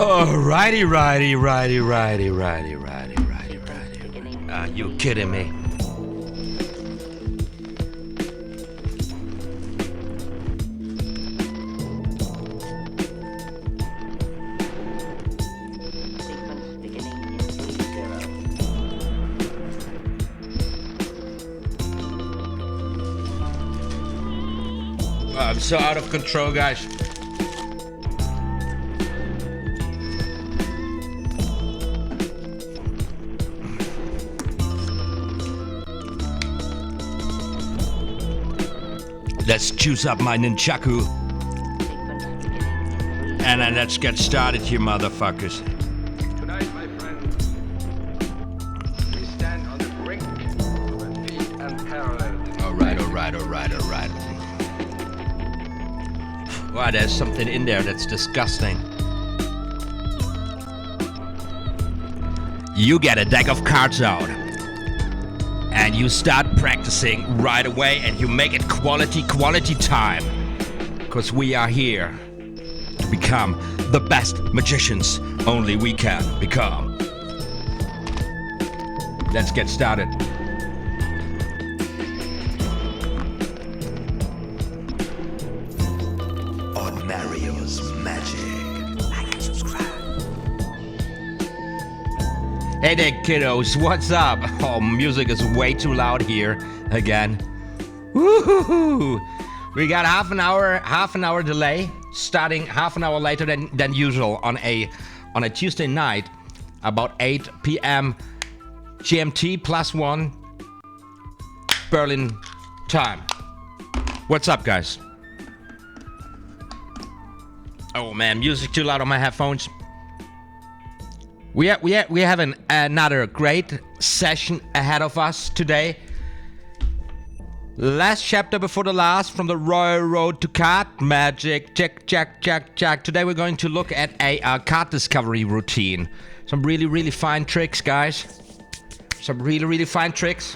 Righty. Are you kidding me? I'm so out of control, guys. Let's juice up my nunchaku. And then let's get started here, motherfuckers. Tonight, my friends, we stand on the brink of a deep and parallel. All right. Wow, there's something in there that's disgusting. You get a deck of cards out. And you start practicing right away, and you make it quality time. Because we are here to become the best magicians only we can become. Let's get started. OTHMARIUS MAGIC. Like and subscribe. Hey there, kiddos, what's up? Oh, music is way too loud here again. Woohoo! We got half an hour delay, starting half an hour later than usual on a Tuesday night, about 8 p.m. GMT +1 Berlin time. What's up, guys? Oh man, music too loud on my headphones. We have another great session ahead of us today. Last chapter before the last from the Royal Road to Card Magic. Check. Today we're going to look at a card discovery routine. Some really fine tricks, guys. Some really fine tricks.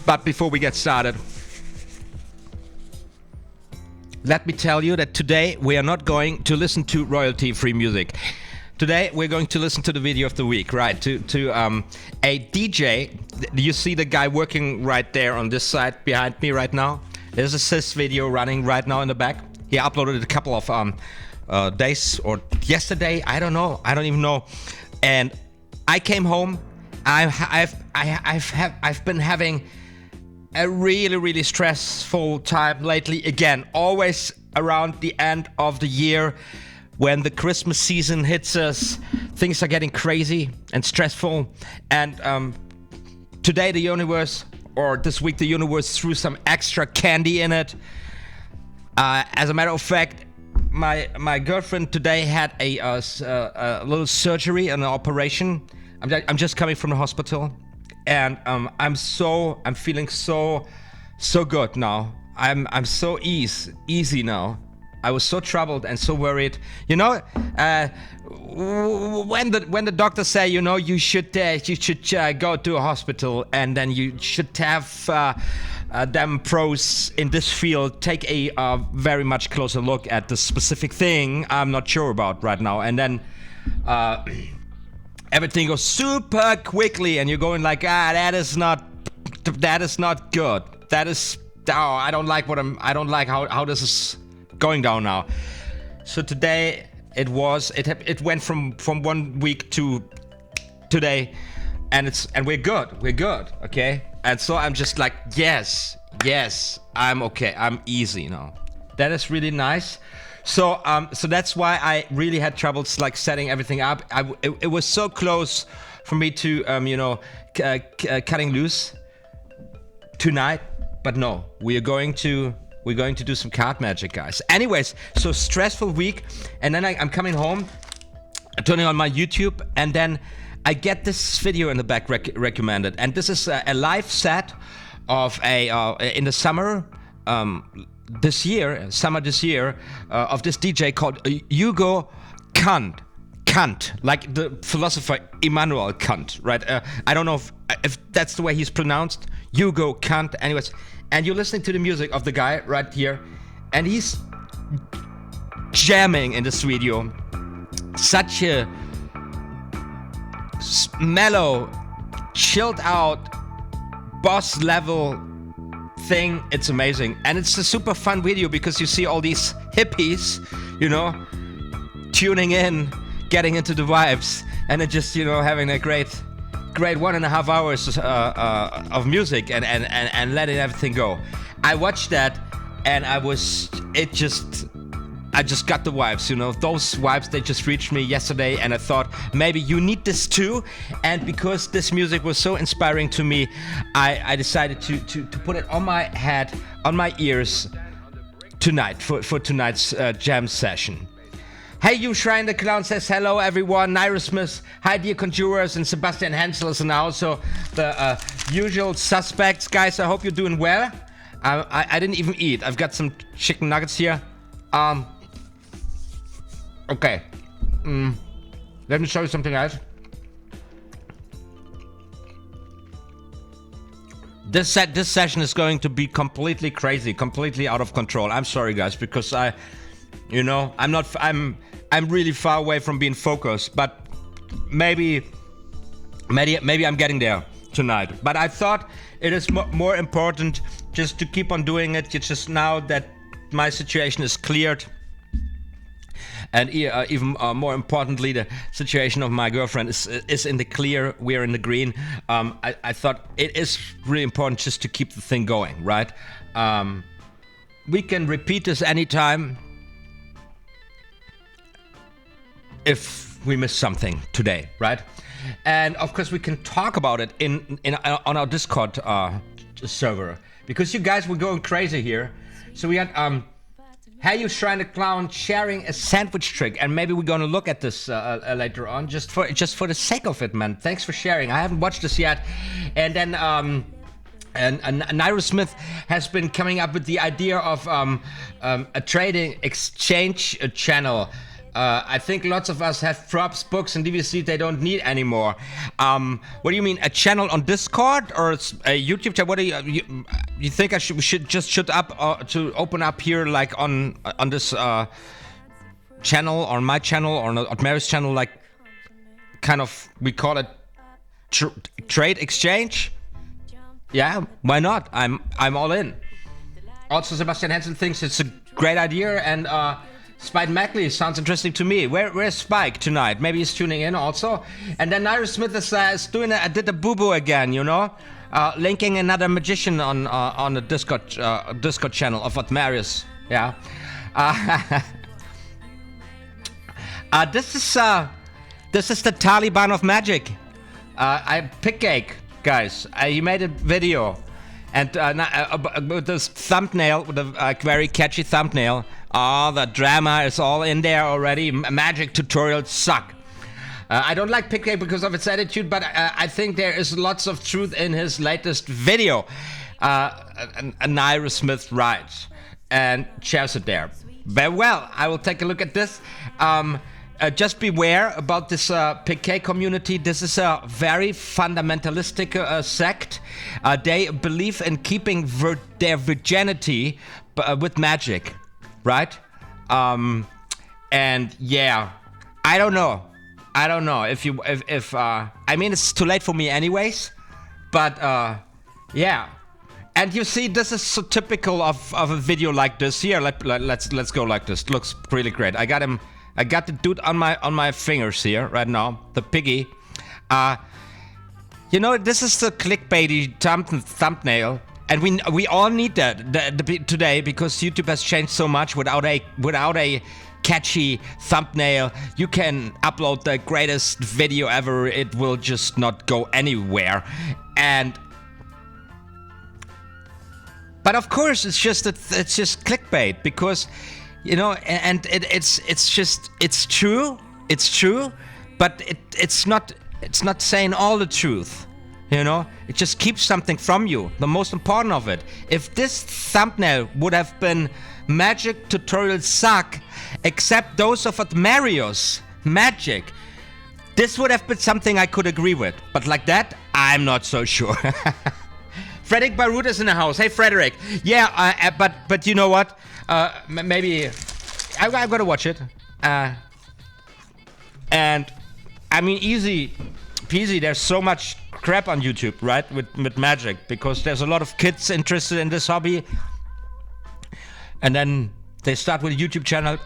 But before we get started, let me tell you that today we are not going to listen to royalty-free music. Today we're going to listen to the video of the week, right? To a DJ. You see the guy working right there on this side behind me right now? There's a sis video running right now in the back. He uploaded it a couple of days or yesterday. I don't know. I don't even know. And I came home. I've been having a really stressful time lately. Again, always around the end of the year when the Christmas season hits us, things are getting crazy and stressful. And today the universe, or this week the universe, threw some extra candy in it. As a matter of fact, my girlfriend today had a little surgery, an operation. I'm just coming from the hospital. And I'm feeling so good now. I'm so easy now. I was so troubled and so worried. You know, when the doctors say, you know, you should go to a hospital, and then you should have them pros in this field take a very much closer look at the specific thing I'm not sure about right now, and then everything goes super quickly, and you're going like, that is not good. That is, I don't like how this is going down now. So today it went from 1 week to today, and we're good, okay? And so I'm just like, yes, I'm okay, I'm easy now. That is really nice. So that's why I really had troubles like setting everything up. It was so close for me to cutting loose tonight, but no, we're going to do some card magic, guys. Anyways, so stressful week, and then I'm coming home, turning on my YouTube, and then I get this video in the back recommended, and this is a live set of in the summer. This year, of this DJ called Hugo Kant, like the philosopher Immanuel Kant, right? I don't know if that's the way he's pronounced, Hugo Kant. Anyways, and you're listening to the music of the guy right here, and he's jamming in this video. Such a mellow, chilled out, boss level thing. It's amazing. And it's a super fun video because you see all these hippies, you know, tuning in, getting into the vibes, and then just, you know, having a great 1.5 hours of music and letting everything go. I watched that and I just got the vibes, you know, those vibes, they just reached me yesterday, and I thought maybe you need this too. And because this music was so inspiring to me, I decided to put it on my head, on my ears tonight for tonight's jam session. Hey, you Shrine the Clown says hello everyone. Naira Smith, hi dear conjurers, and Sebastian Hensel is now also the usual suspects. Guys, I hope you're doing well. I didn't even eat. I've got some chicken nuggets here. Okay. Let me show you something else. This session is going to be completely crazy, completely out of control. I'm sorry, guys, because I'm really far away from being focused, but maybe I'm getting there tonight. But I thought it is more important just to keep on doing it. It's just now that my situation is cleared, and even more importantly, the situation of my girlfriend is in the clear. We're in the green. I thought it is really important just to keep the thing going, right? We can repeat this anytime if we miss something today, right? And of course we can talk about it on our Discord server, because you guys were going crazy here. So we had Hey, you Shrine the Clown sharing a sandwich trick, and maybe we're gonna look at this later on, just for the sake of it, man. Thanks for sharing. I haven't watched this yet. And then and Naira Smith has been coming up with the idea of a trading exchange channel. I think lots of us have props, books, and DVDs they don't need anymore. What do you mean, a channel on Discord or a YouTube channel? What do you think we should open up here, like on this channel, or on my channel, or on OTHMARIUS channel, like kind of, we call it trade exchange? Yeah, why not? I'm all in. Also, Sebastian Hansen thinks it's a great idea, and Spike Mackley sounds interesting to me. Where's Spike tonight? Maybe he's tuning in also. And then Naira Smith is doing did a boo-boo again, you know? Linking another magician on the Discord channel of OTHMARIUS. Yeah. This is the Taliban of magic. Pickcake, guys. He made a video, and with this thumbnail, with a very catchy thumbnail. Oh, the drama is all in there already. Magic tutorials suck. I don't like Pickcake because of its attitude, but I think there is lots of truth in his latest video. Naira Smith writes and shares it there. Very well, I will take a look at this. Just beware about this Pickcake community. This is a very fundamentalistic sect. They believe in keeping their virginity with magic. Right? And yeah, I don't know if I mean, it's too late for me anyways, but yeah. And you see, this is so typical of a video like this here. Let's go like this. Looks really great. I got the dude on my fingers here right now, the piggy. You know, this is the clickbaity thumbnail. And we all need that today, because YouTube has changed so much. Without a catchy thumbnail, you can upload the greatest video ever. It will just not go anywhere. But of course, it's just clickbait, because, you know, and it's true, but it's not saying all the truth. You know, it just keeps something from you. The most important of it. If this thumbnail would have been magic tutorials suck, except those of OTHMARIUS Magic, this would have been something I could agree with. But like that, I'm not so sure. Frederick Barut is in the house. Hey, Frederick. Yeah, but you know what? Maybe I've got to watch it. And I mean, easy peasy. There's so much crap on YouTube, right? With magic, because there's a lot of kids interested in this hobby, and then they start with a YouTube channel.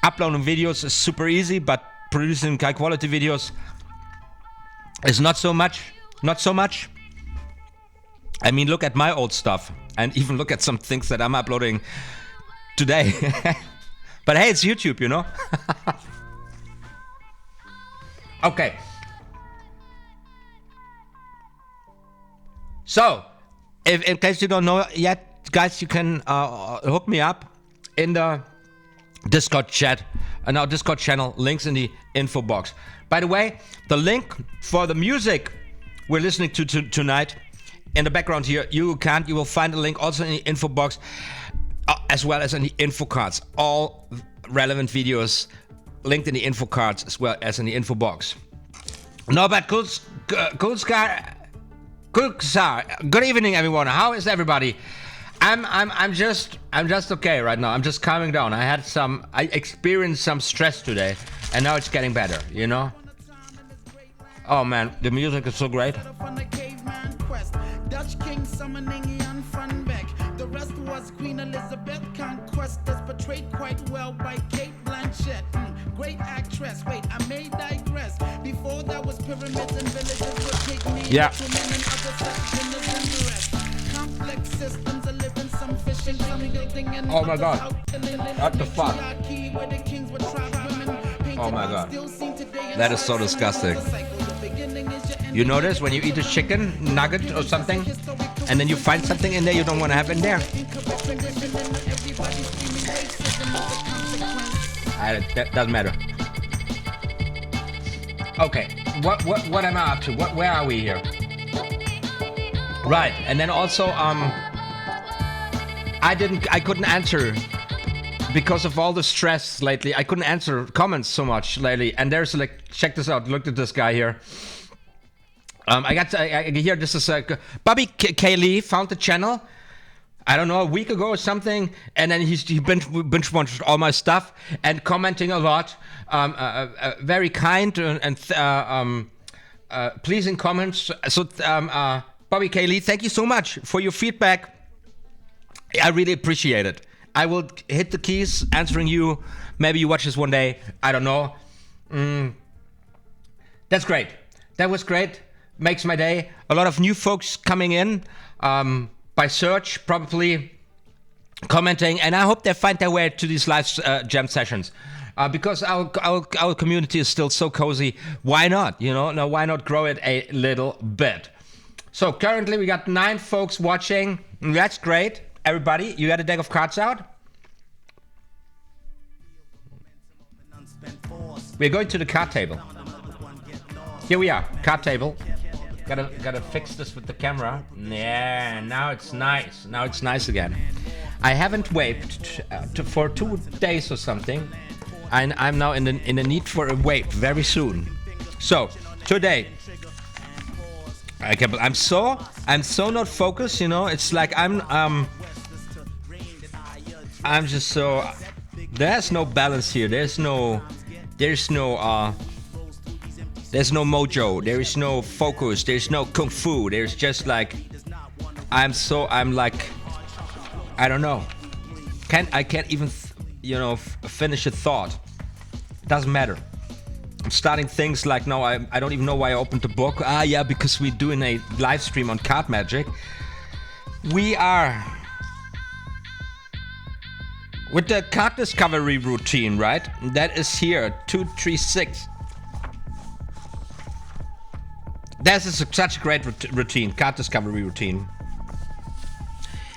Uploading videos is super easy, but producing high quality videos is not so much. Not so much. I mean, look at my old stuff, and even look at some things that I'm uploading today. But hey, it's YouTube, you know? Okay. So, in case you don't know yet, guys, you can hook me up in the Discord chat and our Discord channel. Links in the info box. By the way, the link for the music we're listening to tonight in the background here, you will find the link also in the info box, as well as in the info cards. All relevant videos linked in the info cards as well as in the info box. Norbert Kulskar, good evening, everyone. How is everybody? I'm just okay right now. I'm just calming down. I experienced some stress today, and now it's getting better, you know? Oh man, the music is so great. Dutch king summoning Jan van Beck. The rest was Queen Elizabeth. Conquest is portrayed quite well by Kate Blanchett. Great actress. Wait, I may digress. Before that was pyramids and villages with pygmies. Yeah. Complex systems are living some fishing, some building, and oh my god. What the fuck? Oh my god. That is so disgusting. You notice when you eat a chicken nugget or something, and then you find something in there you don't want to have in there? That doesn't matter. Okay, what am I up to? Where are we here? Right, and then also I couldn't answer because of all the stress lately. I couldn't answer comments so much lately, and there's like, check this out. Look at this guy here. I hear this is Bobby K. Lee found the channel, I don't know, a week ago or something, and then he binge watched all my stuff and commenting a lot, very kind and pleasing comments. So Bobby K. Lee, thank you so much for your feedback. I really appreciate it. I will hit the keys answering you. Maybe you watch this one day. I don't know. That's great. That was great. Makes my day. A lot of new folks coming in by search, probably commenting, and I hope they find their way to these live jam sessions, because our community is still so cozy. Why not? You know, now why not grow it a little bit? So currently we got 9 folks watching. That's great. Everybody, you got a deck of cards out? We're going to the card table. Here we are, card table. Gotta fix this with the camera. Yeah, now it's nice. Now it's nice again. I haven't waved for 2 days or something. I'm now in the need for a wave very soon. So today, I'm so not focused. You know, it's like I'm just so. There's no balance here. There's no mojo, there is no focus, there's no kung fu, there's just like, I'm like, I don't know, I can't even, finish a thought. It doesn't matter. I'm starting things like, no, I don't even know why I opened the book. Yeah, because we're doing a live stream on card magic. We are with the card discovery routine, right? That is here, 236. This is such a great routine, card discovery routine.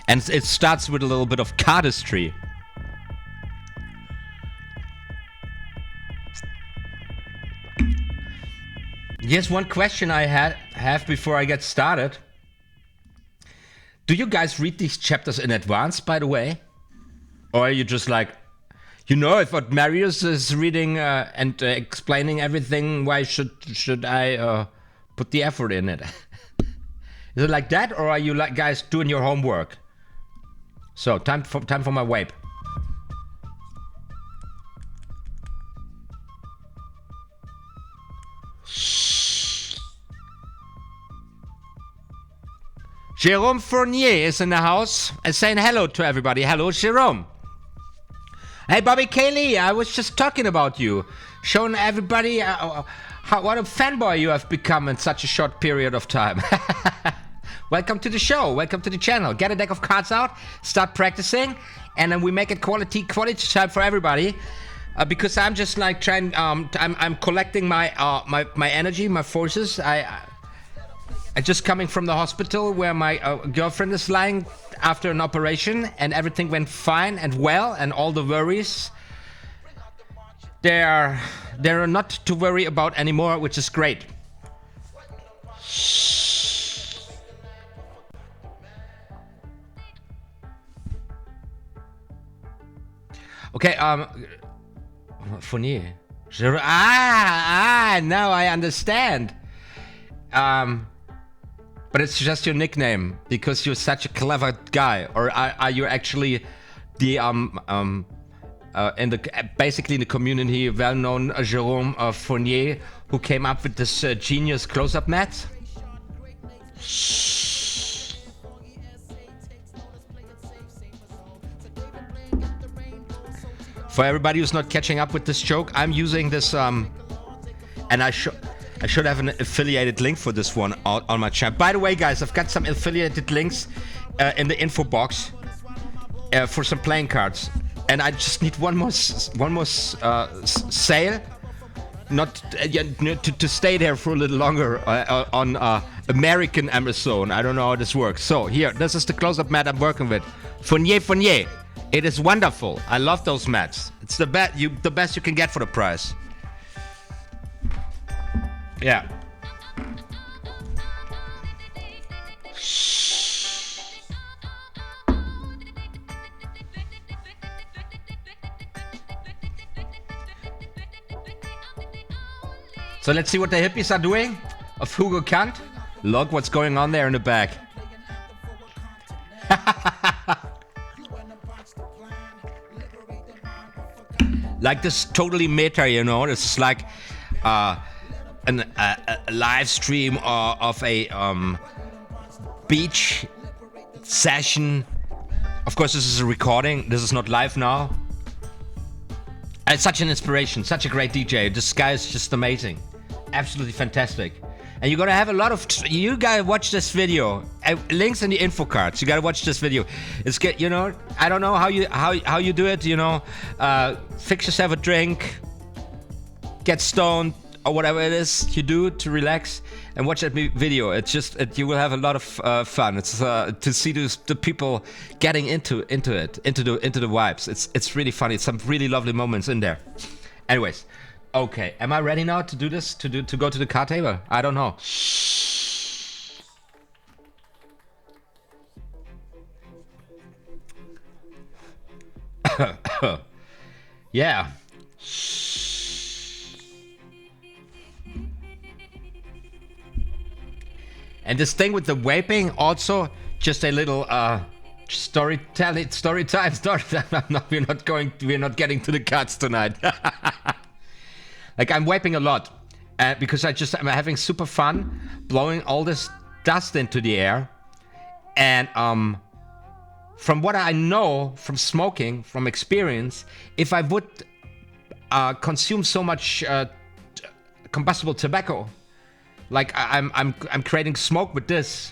And it starts with a little bit of cardistry. Here's one question I have before I get started. Do you guys read these chapters in advance, by the way? Or are you just like, if OTHMARIUS is reading and explaining everything, why should I put the effort in it? Is it like that, or are you like guys doing your homework? So time for my vape. Jérôme Fournier is in the house and saying hello to everybody. Hello, Jérôme. Hey, Bobby Kaylee, I was just talking about you, showing everybody what a fanboy you have become in such a short period of time. Welcome to the show. Welcome to the channel. Get a deck of cards out, start practicing, and then we make it quality time for everybody. Because I'm just like trying. I'm collecting my my energy, my forces. I just coming from the hospital where my girlfriend is lying after an operation, and everything went fine and well, and all the worries they're not to worry about anymore, which is great. Okay, Fournier. Now I understand. But it's just your nickname because you're such a clever guy, or are you actually the in the basically in the community well-known Jérôme Fournier, who came up with this genius close-up mat? For everybody who's not catching up with this joke, I'm using this and I should have an affiliated link for this one on my channel. By the way, guys, I've got some affiliated links in the info box for some playing cards, and I just need one more sale, not to stay there for a little longer on American Amazon. I don't know how this works. So here, this is the close-up mat I'm working with. Fournier. It is wonderful. I love those mats. It's the best you can get for the price. Yeah. So let's see what the hippies are doing of Hugo Kant. Look what's going on there in the back. Like this totally meta, you know. This is like a live stream of a beach session. Of course, this is a recording. This is not live now. It's such an inspiration, such a great DJ. This guy is just amazing, absolutely fantastic. And you're gonna have a lot of. You gotta watch this video. Links in the info cards. You gotta watch this video. It's good. You know, I don't know how you do it. You know, fix yourself a drink, get stoned, or whatever it is you do to relax, and watch that video. It's just you will have a lot of fun. It's to see the people getting into the vibes. It's really funny. Some really lovely moments in there. Anyways. Okay, am I ready now to do this? To go to the card table? I don't know. Yeah. And this thing with the vaping, also just a little story time. We're not getting to the cards tonight. Like, I'm vaping a lot because I'm having super fun blowing all this dust into the air. And from what I know from smoking, from experience, if I would consume so much combustible tobacco, like I'm creating smoke with this,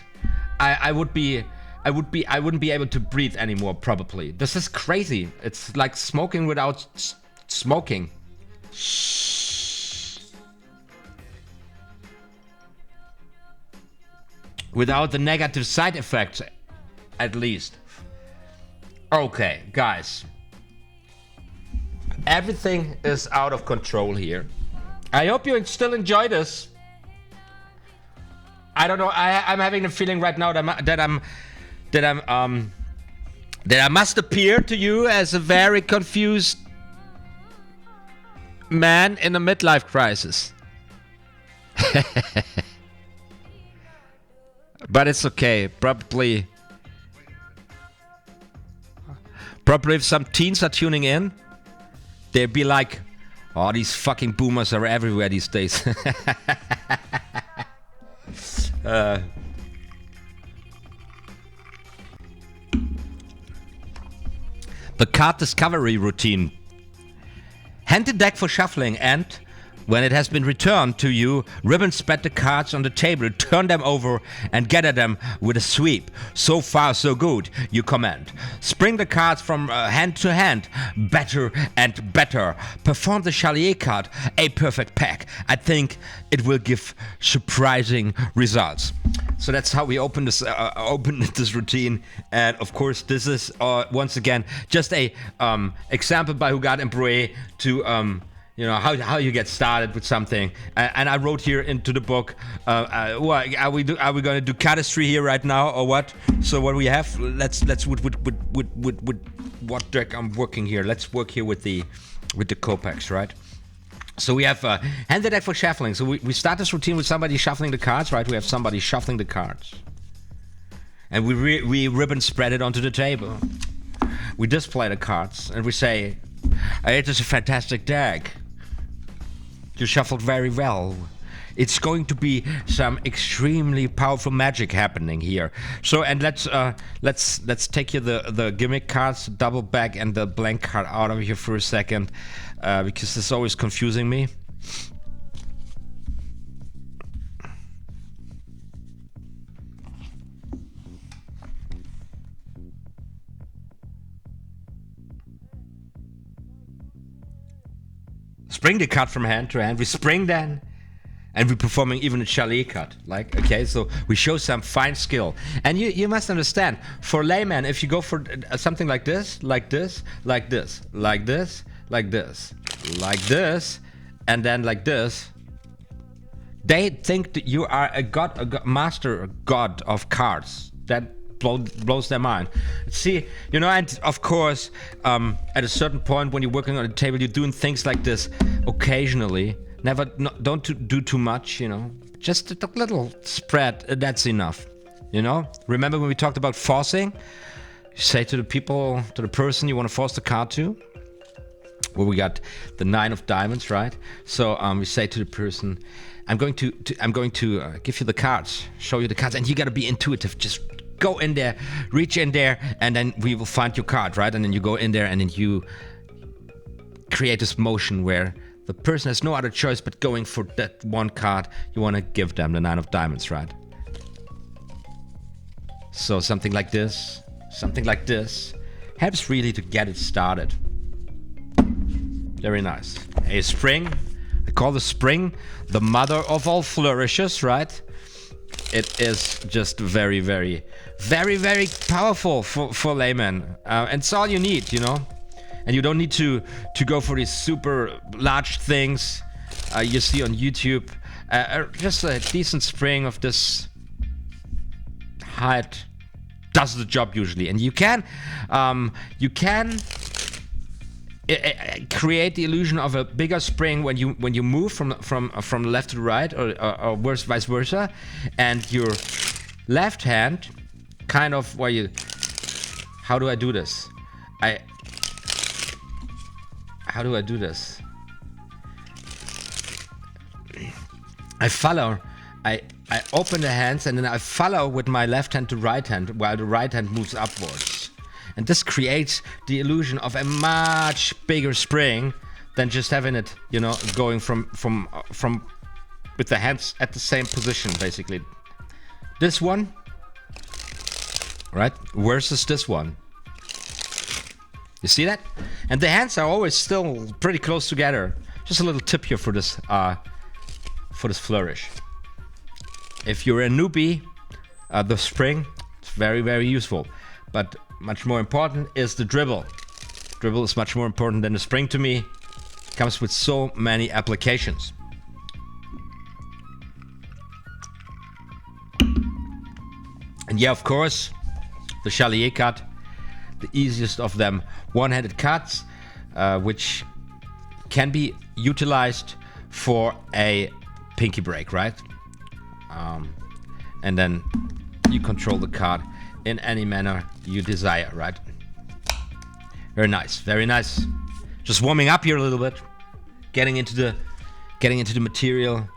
I wouldn't be able to breathe anymore, probably. This is crazy. It's like smoking without smoking. Without the negative side effects, at least. Okay, guys. Everything is out of control here. I hope you still enjoy this. I don't know. I'm having a feeling right now that I must appear to you as a very confused man in a midlife crisis. But it's okay. Probably if some teens are tuning in, they'd be like, oh, these fucking boomers are everywhere these days. The card discovery routine. Hand the deck for shuffling, and when it has been returned to you, ribbon spread the cards on the table, turn them over, and gather them with a sweep. So far, so good, you command. Spring the cards from hand to hand, better and better. Perform the SHAL WE card, a perfect pack. I think it will give surprising results. So that's how we open this routine, and of course this is once again just a example by Hugat and Broe to you know how you get started with something. And I wrote here into the book, what are we going to do cardistry here right now or what? So what we have, let's with what deck I'm working here. Let's work here with the Copex, right? So we have hand the deck for shuffling. So we start this routine with somebody shuffling the cards, right? We have somebody shuffling the cards. And we ribbon spread it onto the table. We display the cards and we say, it is a fantastic deck. You shuffled very well. It's going to be some extremely powerful magic happening here. So, and let's take here the gimmick cards, double back and the blank card out of here for a second, because it's always confusing me. Spring the card from hand to hand. We spring then, and we're performing even a SHAL WE cut. Like, okay, so we show some fine skill. And you must understand, for layman, if you go for something like this, like this, like this, like this, like this, like this, and then like this, they think that you are a master god of cards. That blows their mind. See, you know, and of course, at a certain point when you're working on a table, you're doing things like this occasionally. Don't do too much, you know. Just a little spread, that's enough. You know? Remember when we talked about forcing? You say to the people, to the person you want to force the card to. Well, we got the 9 of diamonds, right? So we say to the person, I'm going to give you the cards, show you the cards, and you gotta be intuitive. Just go in there, reach in there, and then we will find your card, right? And then you go in there and then you create this motion where the person has no other choice but going for that one card you want to give them, the 9 of diamonds, right? So something like this helps really to get it started. Very nice. A spring, I call the spring the mother of all flourishes, right? It is just very, very, very, very powerful for laymen. And it's all you need, you know? And you don't need to go for these super large things you see on YouTube. Just a decent spring of this height does the job usually. And you can create the illusion of a bigger spring when you move from left to right, or worse, vice versa, and your left hand kind of where you. How do I do this? How do I do this? I follow. I open the hands and then I follow with my left hand to right hand while the right hand moves upwards. And this creates the illusion of a much bigger spring than just having it, you know, going from with the hands at the same position, basically. This one, right, versus this one. You see that? And the hands are always still pretty close together. Just a little tip here for this flourish. If you're a newbie, the spring, it's very, very useful. But much more important is the dribble. Dribble is much more important than the spring to me. It comes with so many applications. And yeah, of course, the SHAL WE cut, the easiest of them, one-handed cuts, which can be utilized for a pinky break, right? And then you control the card in any manner you desire, right? Very nice, very nice. Just warming up here a little bit, getting into the material.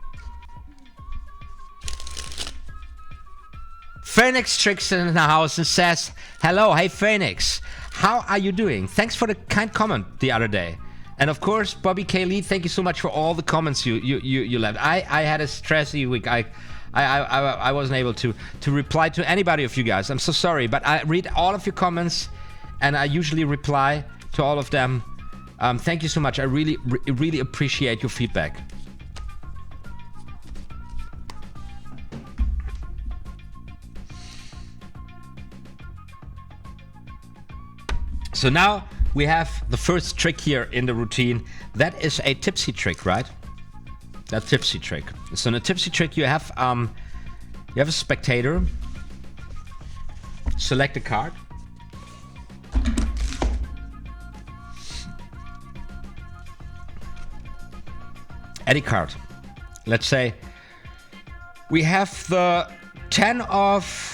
Phoenix Tricks in the house and says, hello, hey Phoenix, how are you doing? Thanks for the kind comment the other day. And of course, Bobby K. Lee, thank you so much for all the comments you left. I had a stressy week. I wasn't able to reply to anybody of you guys. I'm so sorry, but I read all of your comments and I usually reply to all of them. Thank you so much. I really appreciate your feedback. So now we have the first trick here in the routine. That is a tipsy trick, right? That tipsy trick. So in a tipsy trick, you have a spectator. Select a card. Any card. Let's say we have the 10 of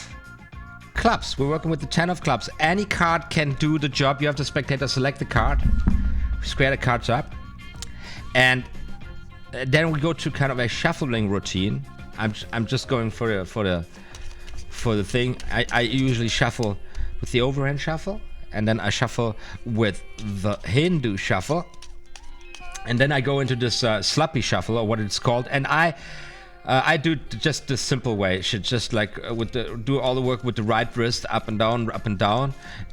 clubs. We're working with the 10 of clubs. Any card can do the job. You have the spectator select the card, square the cards up, and then we go to kind of a shuffling routine. I'm just going for the thing. I usually shuffle with the overhand shuffle, and then I shuffle with the Hindu shuffle, and then I go into this sloppy shuffle, or what it's called, and I do just the simple way. Should just like do all the work with the right wrist, up and down,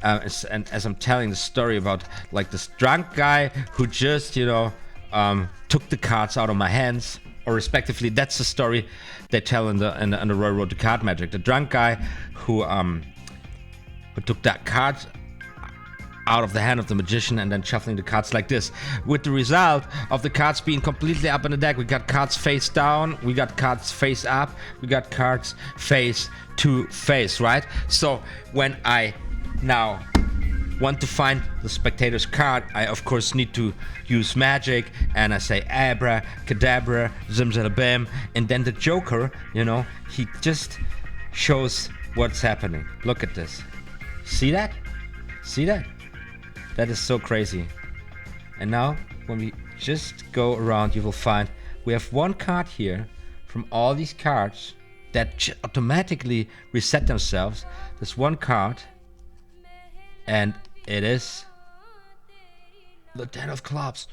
and as I'm telling the story about like this drunk guy who just took the cards out of my hands, or respectively, that's the story they tell in the Royal Road to Card Magic. The drunk guy who took that card out of the hand of the magician and then shuffling the cards like this, with the result of the cards being completely up in the deck. We got cards face down, we got cards face up, we got cards face to face, right? So when I now want to find the spectator's card, I of course need to use magic, and I say abra cadabra zimzalabim, and then the Joker, he just shows what's happening. Look at this. See that? See that? That is so crazy. And now, when we just go around, you will find we have one card here from all these cards that automatically reset themselves. There's one card, and it is the 10 of clubs.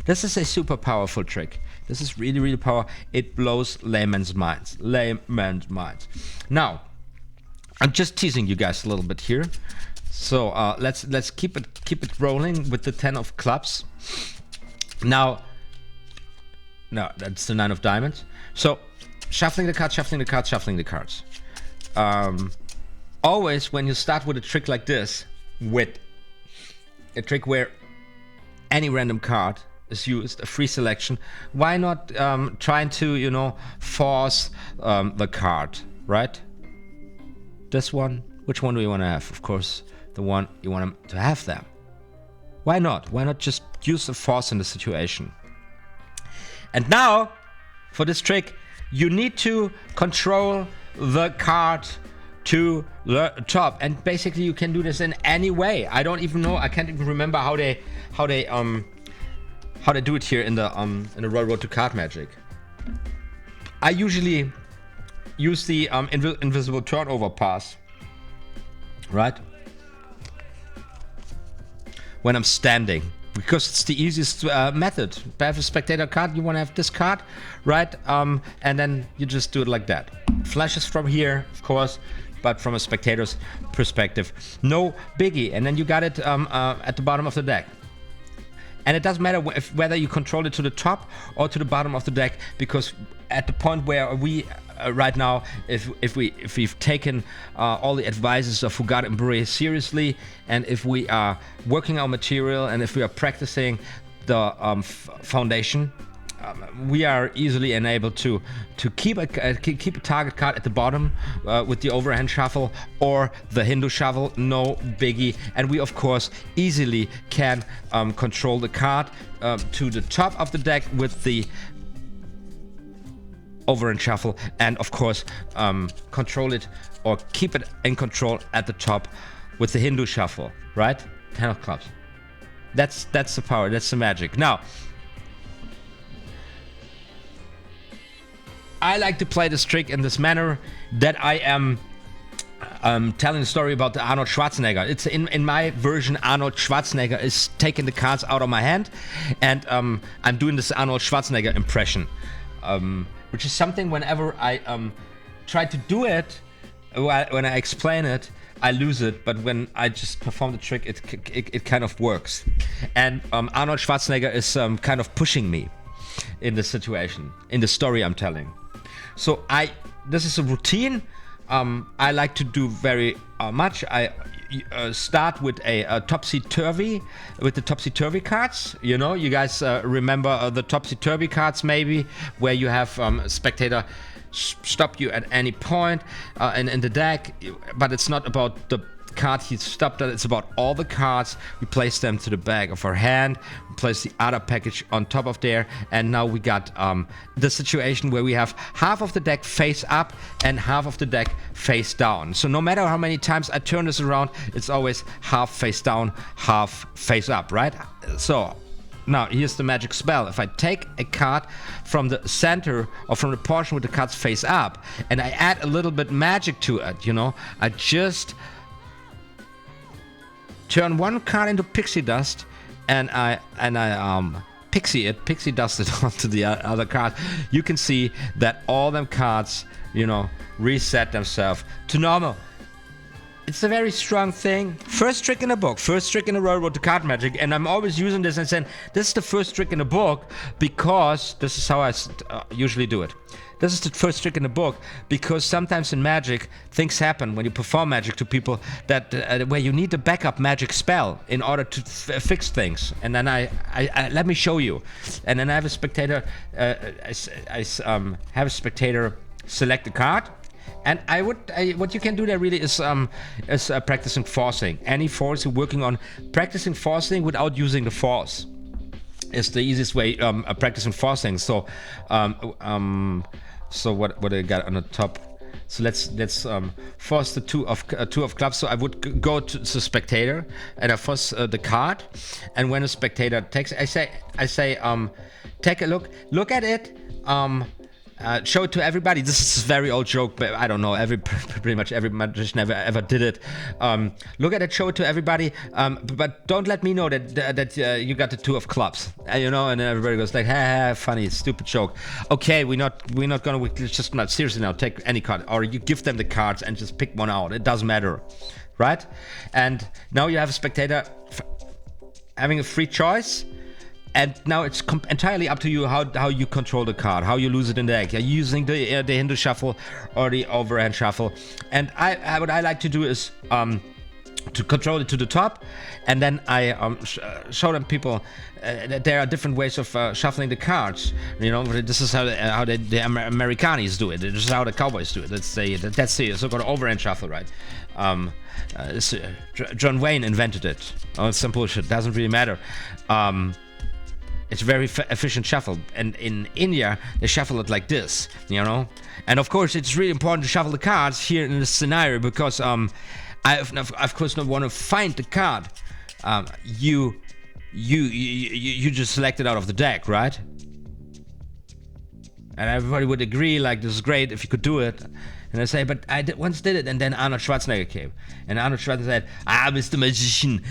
This is a super powerful trick. This is really, really powerful. It blows layman's minds. Now, I'm just teasing you guys a little bit here. So let's keep it rolling with the 10 of clubs. Now, no, that's the 9 of diamonds. So shuffling the cards, shuffling the cards, shuffling the cards. Always when you start with a trick like this, with a trick where any random card is used, a free selection, why not trying to force the card, right? This one, which one do you want to have? Of course, the one you want to have them. Why not? Why not just use the force in the situation? And now, for this trick, you need to control the card to the top, and basically you can do this in any way. I don't even know. I can't even remember how they do it here in the Royal Road to Card Magic. I usually use the invisible turnover pass, right? When I'm standing, because it's the easiest method. If I have a spectator card, you want to have this card, right? And then you just do it like that. Flashes from here, of course, but from a spectator's perspective, no biggie. And then you got it at the bottom of the deck. And it doesn't matter whether you control it to the top or to the bottom of the deck, because at the point where we right now, if we've taken all the advices of Fugate and Bure seriously, and if we are working our material, and if we are practicing the foundation, we are easily enabled to keep a target card at the bottom with the overhand shuffle or the Hindu shuffle, no biggie. And we of course easily can control the card to the top of the deck with the overhand shuffle, and of course control it or keep it in control at the top with the Hindu shuffle, right? 10 of clubs. That's the power, that's the magic. Now, I like to play this trick in this manner that I am telling a story about the Arnold Schwarzenegger. It's in my version, Arnold Schwarzenegger is taking the cards out of my hand, and I'm doing this Arnold Schwarzenegger impression, which is something whenever I try to do it, when I explain it, I lose it, but when I just perform the trick, it kind of works. And Arnold Schwarzenegger is kind of pushing me in this situation, in the story I'm telling. So this is a routine I like to do very much. I start with a topsy-turvy, with the topsy-turvy cards. You know, you guys remember the topsy-turvy cards maybe, where you have spectator stop you at any point in the deck, but it's not about the card he stopped at, it's about all the cards. We place them to the back of our hand, we place the other package on top of there, and now we got the situation where we have half of the deck face up and half of the deck face down. So no matter how many times I turn this around, it's always half face down, half face up, right? So now here's the magic spell. If I take a card from the center or from the portion with the cards face up and I add a little bit magic to it, you know, I just turn one card into pixie dust, and I pixie dust it onto the other card. You can see that all them cards, you know, reset themselves to normal. It's a very strong thing. First trick in the book, first trick in the Royal Road to Card Magic, and I'm always using this and saying this is the first trick in the book because this is how I usually do it. This is the first trick in the book because sometimes in Magic things happen when you perform Magic to people that where you need a backup magic spell in order to fix things. And then I let me show you. And then I have a spectator. I have a spectator select a card. And what you can do there really is practicing forcing. Any force you're working on, practicing forcing without using the force is the easiest way practicing forcing. So so what I got on the top. So let's force the two of clubs. So I would go to the spectator and I force the card. And when a spectator takes, I say take a look at it. Show it to everybody. This is a very old joke, but I don't know. Pretty much every magician ever did it. Look at it, show it to everybody, but don't let me know that you got the two of clubs. You know, and then everybody goes like, "Ha, funny, stupid joke." Okay, we're not gonna. Let's just not seriously now. Take any card, or you give them the cards and just pick one out. It doesn't matter, right? And now you have a spectator having a free choice. And now it's entirely up to you how you control the card, how you lose it in the deck. Are you using the Hindu shuffle or the overhand shuffle? And what I like to do is to control it to the top, and then I show them people that there are different ways of shuffling the cards. You know, this is how the Americanis do it. This is how the Cowboys do it. That's the so-called overhand shuffle, right? John Wayne invented it. Oh, it's some bullshit. Doesn't really matter. It's a very efficient shuffle, and in India they shuffle it like this, you know. And of course, it's really important to shuffle the cards here in this scenario because I of course don't want to find the card. You just select it out of the deck, right? And everybody would agree, like, this is great if you could do it. And I say, but I once did it, and then Arnold Schwarzenegger came. And Arnold Schwarzenegger said, Mr. Magician,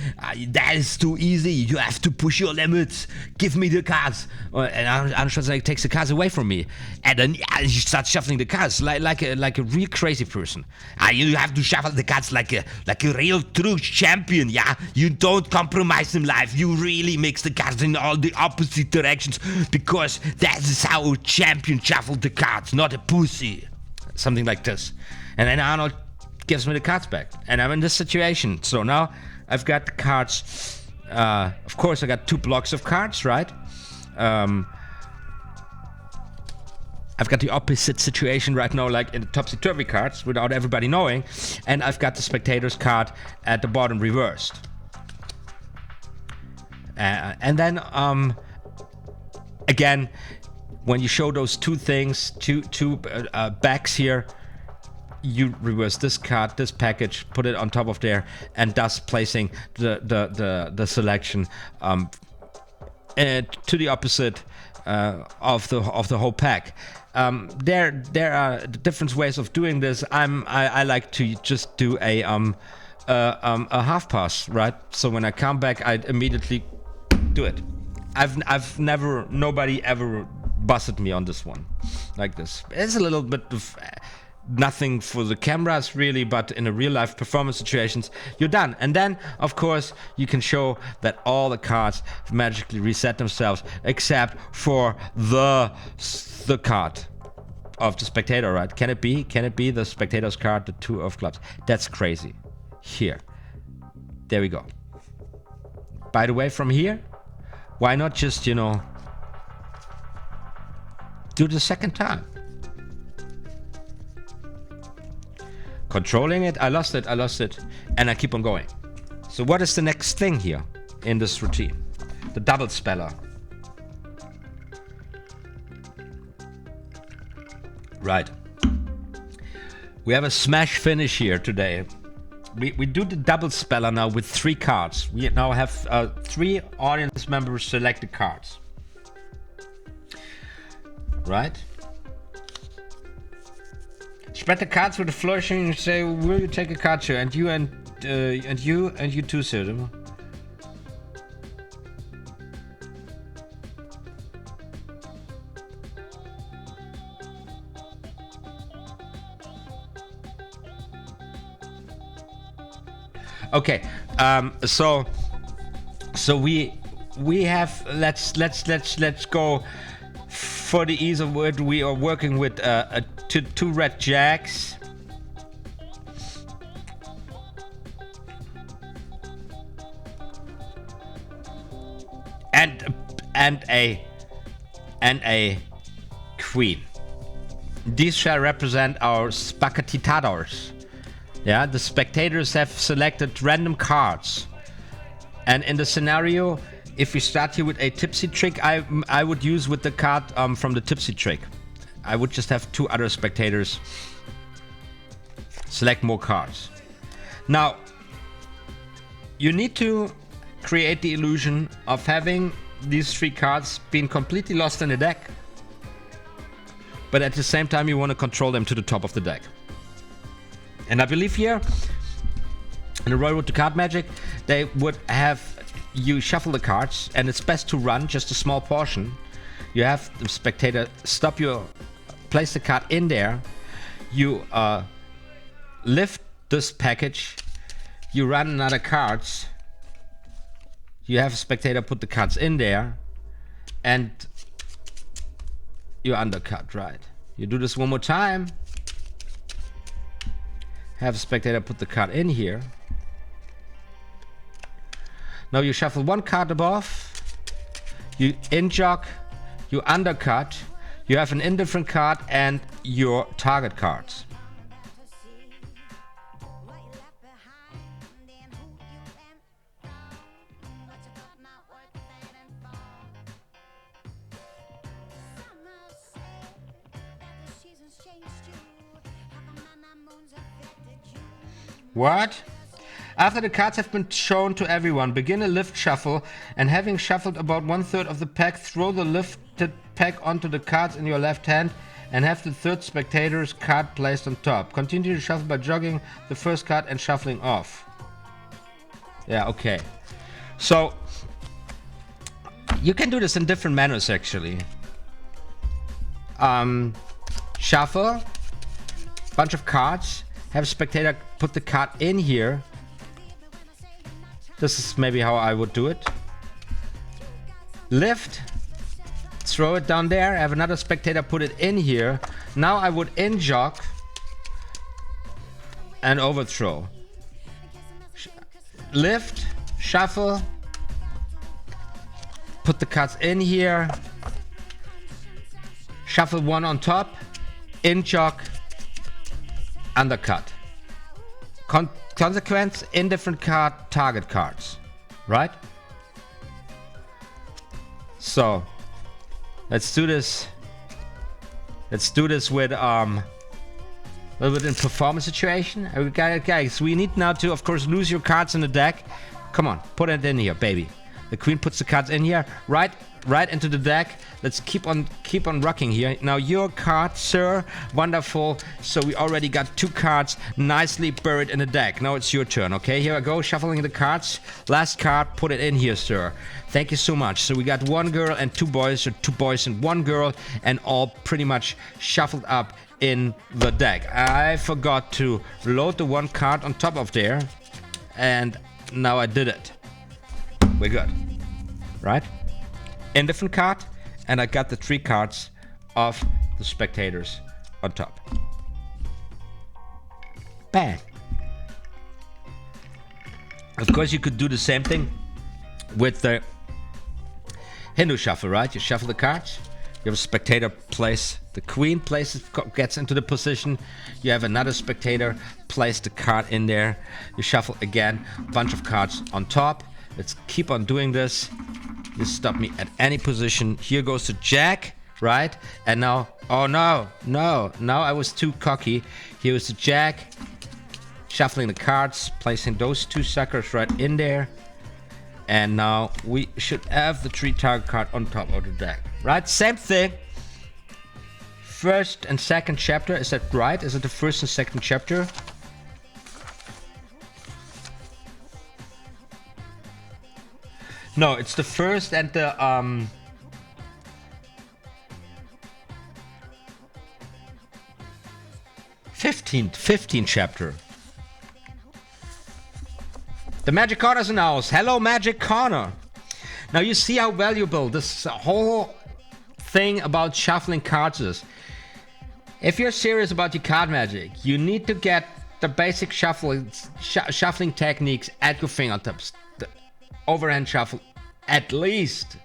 that is too easy. You have to push your limits. Give me the cards. And Arnold Schwarzenegger takes the cards away from me. And then he starts shuffling the cards like a real crazy person. You have to shuffle the cards like a real true champion, yeah? You don't compromise in life. You really mix the cards in all the opposite directions because that is how a champion shuffles the cards, not a pussy. Something like this. And then Arnold gives me the cards back. And I'm in this situation. So now I've got the cards. Of course, I got two blocks of cards, right? I've got the opposite situation right now, like in the topsy-turvy cards, without everybody knowing. And I've got the spectator's card at the bottom reversed. And then, again, when you show those two things, two backs here, you reverse this card, this package, put it on top of there, and thus placing the selection to the opposite of the whole pack. There are different ways of doing this. I like to just do a half pass, right? So when I come back, I immediately do it. Nobody ever busted me on this one like this. It's a little bit of nothing for the cameras really, but in a real life performance situations, you're done. And then of course you can show that all the cards magically reset themselves except for the card of the spectator, right? Can it be the spectator's card, the 2 of clubs? That's crazy. Here, there we go. By the way, from here, why not just, you know, do the second time? Controlling it, I lost it, and I keep on going. So what is the next thing here in this routine? The double speller. Right. We have a smash finish here today. We do the double speller now with 3 cards. We now have 3 audience members selected cards. Right? Spread the cards with a flourishing and say, will you take a card, sir? And you you too, sir. Okay, so we have let's go for the ease of it. We are working with two red jacks. And a queen. These shall represent our spacatitadors. Yeah, the spectators have selected random cards. And in the scenario, if we start here with a tipsy trick, I would use with the card from the tipsy trick. I would just have 2 other spectators select more cards. Now, you need to create the illusion of having these 3 cards being completely lost in the deck. But at the same time, you want to control them to the top of the deck. And I believe here, in the Royal Road to Card Magic, they would have you shuffle the cards, and it's best to run just a small portion. You have the spectator place the card in there. You lift this package. You run another cards. You have a spectator put the cards in there, and you undercut, right? You do this one more time. Have a spectator put the card in here. Now you shuffle 1 card above. You in-jog. You undercut. You have an indifferent card and your target cards. What? After the cards have been shown to everyone, begin a lift shuffle, and having shuffled about 1/3 of the pack, throw the lifted pack onto the cards in your left hand and have the 3rd spectator's card placed on top. Continue to shuffle by jogging the first card and shuffling off. Yeah, okay. So, you can do this in different manners actually. Shuffle, bunch of cards, have a spectator put the card in here. This is maybe how I would do it. Lift, throw it down there, have another spectator put it in here. Now I would in-jog and overthrow. Lift, shuffle, put the cards in here, shuffle 1 on top, in-jog, undercut. Consequence, indifferent card, target cards, right? So, let's do this Let's do this with a little bit in performance situation. Okay, guys, we need now to, of course, lose your cards in the deck. Come on, put it in here, baby. The queen puts the cards in here, right into the deck. Let's keep on rocking here. Now your card, sir, wonderful. So we already got 2 cards nicely buried in the deck. Now it's your turn, okay? Here I go, shuffling the cards. Last card, put it in here, sir. Thank you so much. So we got 1 girl and 2 boys, or 2 boys and 1 girl, and all pretty much shuffled up in the deck. I forgot to load the 1 card on top of there, and now I did it. We're good, right? Indifferent card, and I got the 3 cards of the spectators on top. Bang. Of course, you could do the same thing with the Hindu shuffle, right? You shuffle the cards. You have a spectator place the queen, gets into the position. You have another spectator place the card in there. You shuffle again, bunch of cards on top. Let's keep on doing this. You stop me at any position. Here goes the jack, right? And now, oh no, now I was too cocky. Here is the jack. Shuffling the cards, placing those 2 suckers right in there. And now we should have the 3 target card on top of the deck, right? Same thing. First and second chapter, is that right? Is it the first and second chapter? No, it's the first and the 15th chapter. The Magic Corner's in the house. Hello, Magic Corner. Now you see how valuable this whole thing about shuffling cards is. If you're serious about your card magic, you need to get the basic shuffling techniques at your fingertips. The overhand shuffle, at least.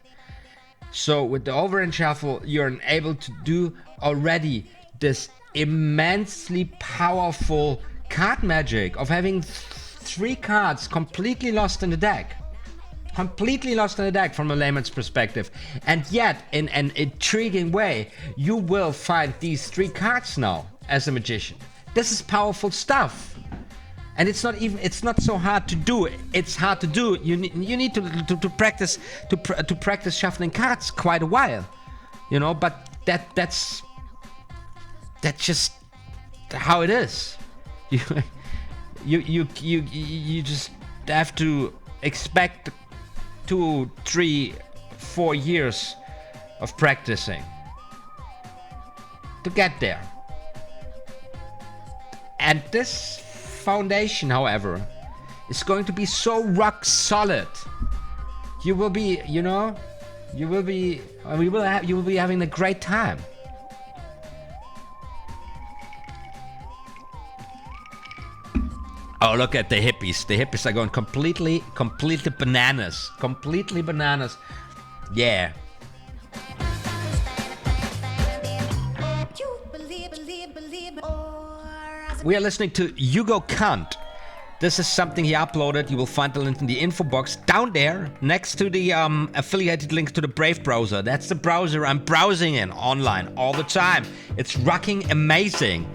So with the overhand shuffle, you're able to do already this immensely powerful card magic of having 3 cards completely lost in the deck. Completely lost in the deck from a layman's perspective. And yet, in an intriguing way, you will find these 3 cards now as a magician. This is powerful stuff. And it's not so hard to do. It's hard to do. You need to practice to practice shuffling cards quite a while. You know, but that's just how it is. You just have to expect 2, 3, 4 years of practicing to get there. And this foundation, however, is going to be so rock solid. You will be having a great time. Oh, look at the hippies. The hippies are going completely bananas. Completely bananas. Yeah. We are listening to Hugo Kant. This is something he uploaded. You will find the link in the info box down there next to the affiliated link to the Brave browser. That's the browser I'm browsing in online all the time. It's rocking amazing.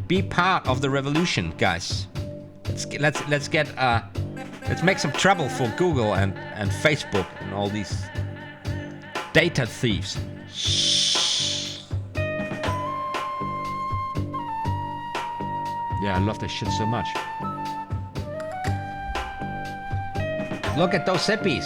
Be part of the revolution, guys. Let's make some trouble for Google and Facebook and all these data thieves. Yeah, I love this shit so much. Look at those hippies.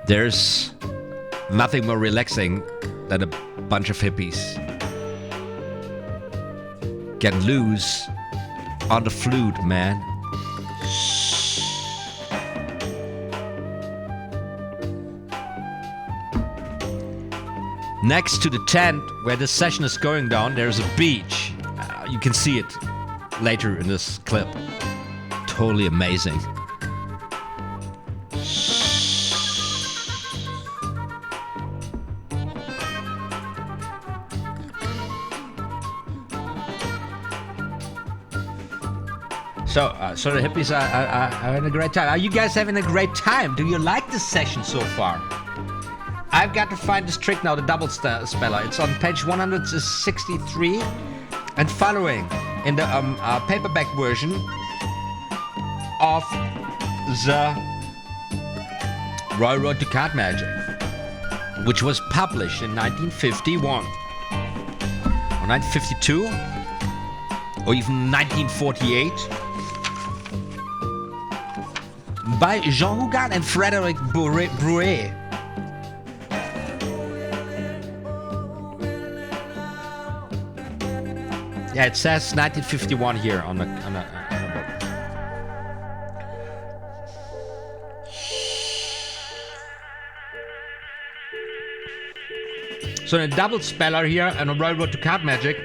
There's nothing more relaxing than a bunch of hippies get loose on the flute, man. Next to the tent where the session is going down, there's a beach. You can see it later in this clip. Totally amazing. So the hippies are having a great time. Are you guys having a great time? Do you like this session so far? I've got to find this trick now, the double speller. It's on page 163 and following in the paperback version of the Royal Road to Card Magic, which was published in 1951 or 1952 or even 1948 by Jean Hogarth and Frederic Brouet. Yeah, it says 1951 here on the book. So in a double speller here on a Royal Road to Card Magic,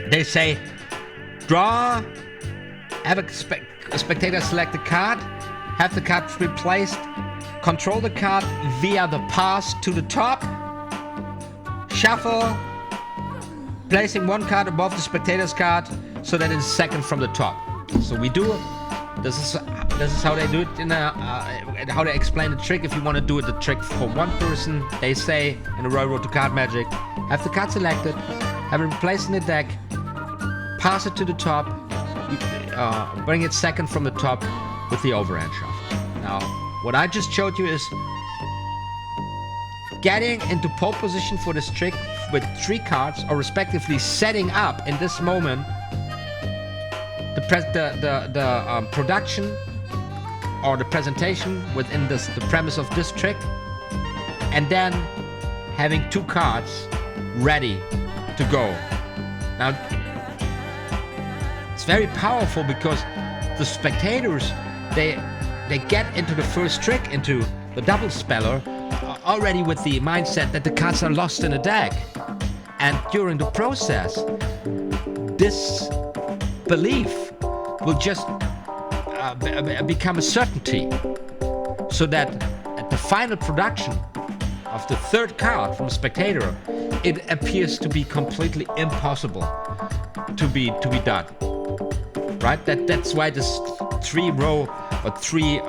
they say, draw, have a spectator select a card, have the card replaced, control the card via the pass to the top, shuffle, placing one card above the spectator's card so that it's second from the top. So we do it. This is how they do it how they explain the trick. If you want to do it, the trick for one person, they say in the Royal Road to Card Magic, have the card selected, have it placed in the deck, pass it to the top, bring it second from the top with the overhand shuffle. Now, what I just showed you is getting into pole position for this trick with 3 cards, or respectively setting up in this moment the production or the presentation within the premise of this trick, and then having 2 cards ready to go. Now, it's very powerful because the spectators, they get into the first trick, into the double speller, already with the mindset that the cards are lost in the deck. And during the process, this belief will just become a certainty, so that at the final production of the 3rd card from the spectator, it appears to be completely impossible to be done. Right? That's why this 3-row or 3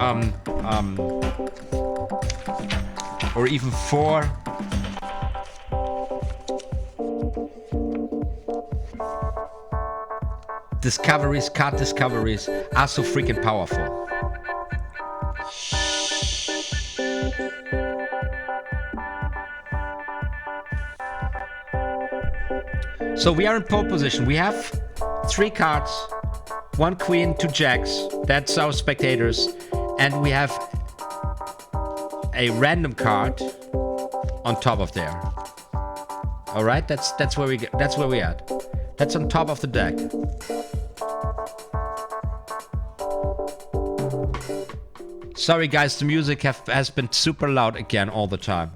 or even 4 card discoveries are so freaking powerful. So we are in pole position. We have 3 cards, 1 queen, 2 jacks. That's our spectators, and we have a random card on top of there. All right, that's where we at. That's on top of the deck. Sorry guys, the music has been super loud again all the time.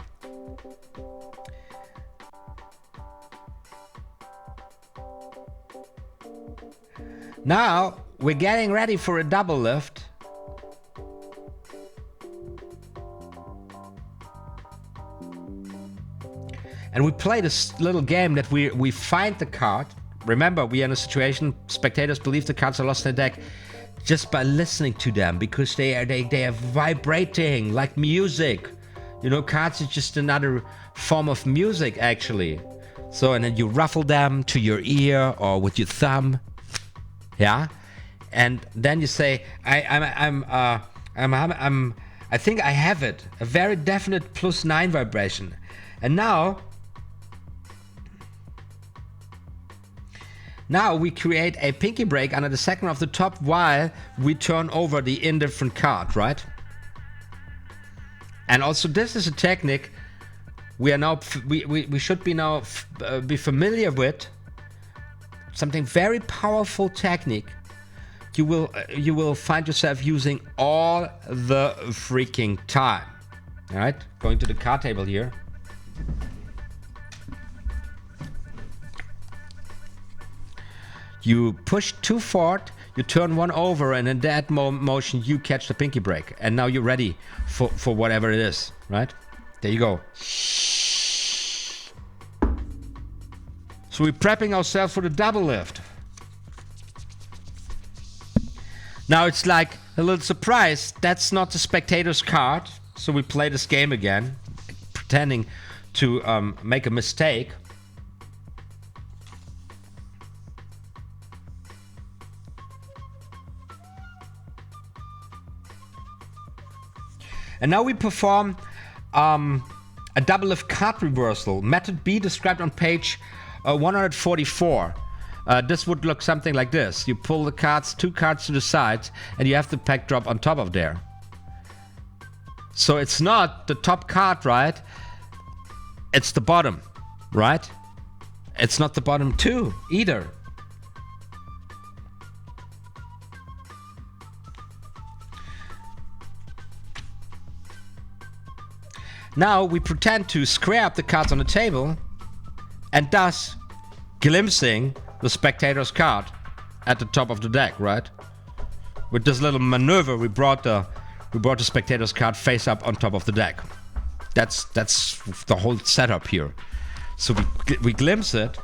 Now we're getting ready for a double lift. And we play this little game that we find the card. Remember, we are in a situation, spectators believe the cards are lost in the deck just by listening to them, because they are vibrating like music. You know, cards is just another form of music, actually. So, and then you ruffle them to your ear or with your thumb, yeah. And then you say, I think I have it, a very definite +9 vibration. And now we create a pinky break under the second of the top while we turn over the indifferent card, right? And also this is a technique we should be familiar with. Something very powerful technique you will find yourself using all the freaking time. All right, going to the card table here. You push 2 forward, you turn 1 over, and in that motion you catch the pinky break. And now you're ready for whatever it is, right? There you go. So we're prepping ourselves for the double lift. Now it's like a little surprise. That's not the spectator's card. So we play this game again, pretending to make a mistake. And now we perform a double lift card reversal. Method B described on page 144. This would look something like this. You pull the cards, 2 cards to the side, and you have the pack drop on top of there. So it's not the top card, right? It's the bottom, right? It's not the bottom 2 either. Now we pretend to square up the cards on the table and thus glimpsing the spectator's card at the top of the deck, right? With this little maneuver, we brought the spectator's card face up on top of the deck. That's the whole setup here. So we glimpse it.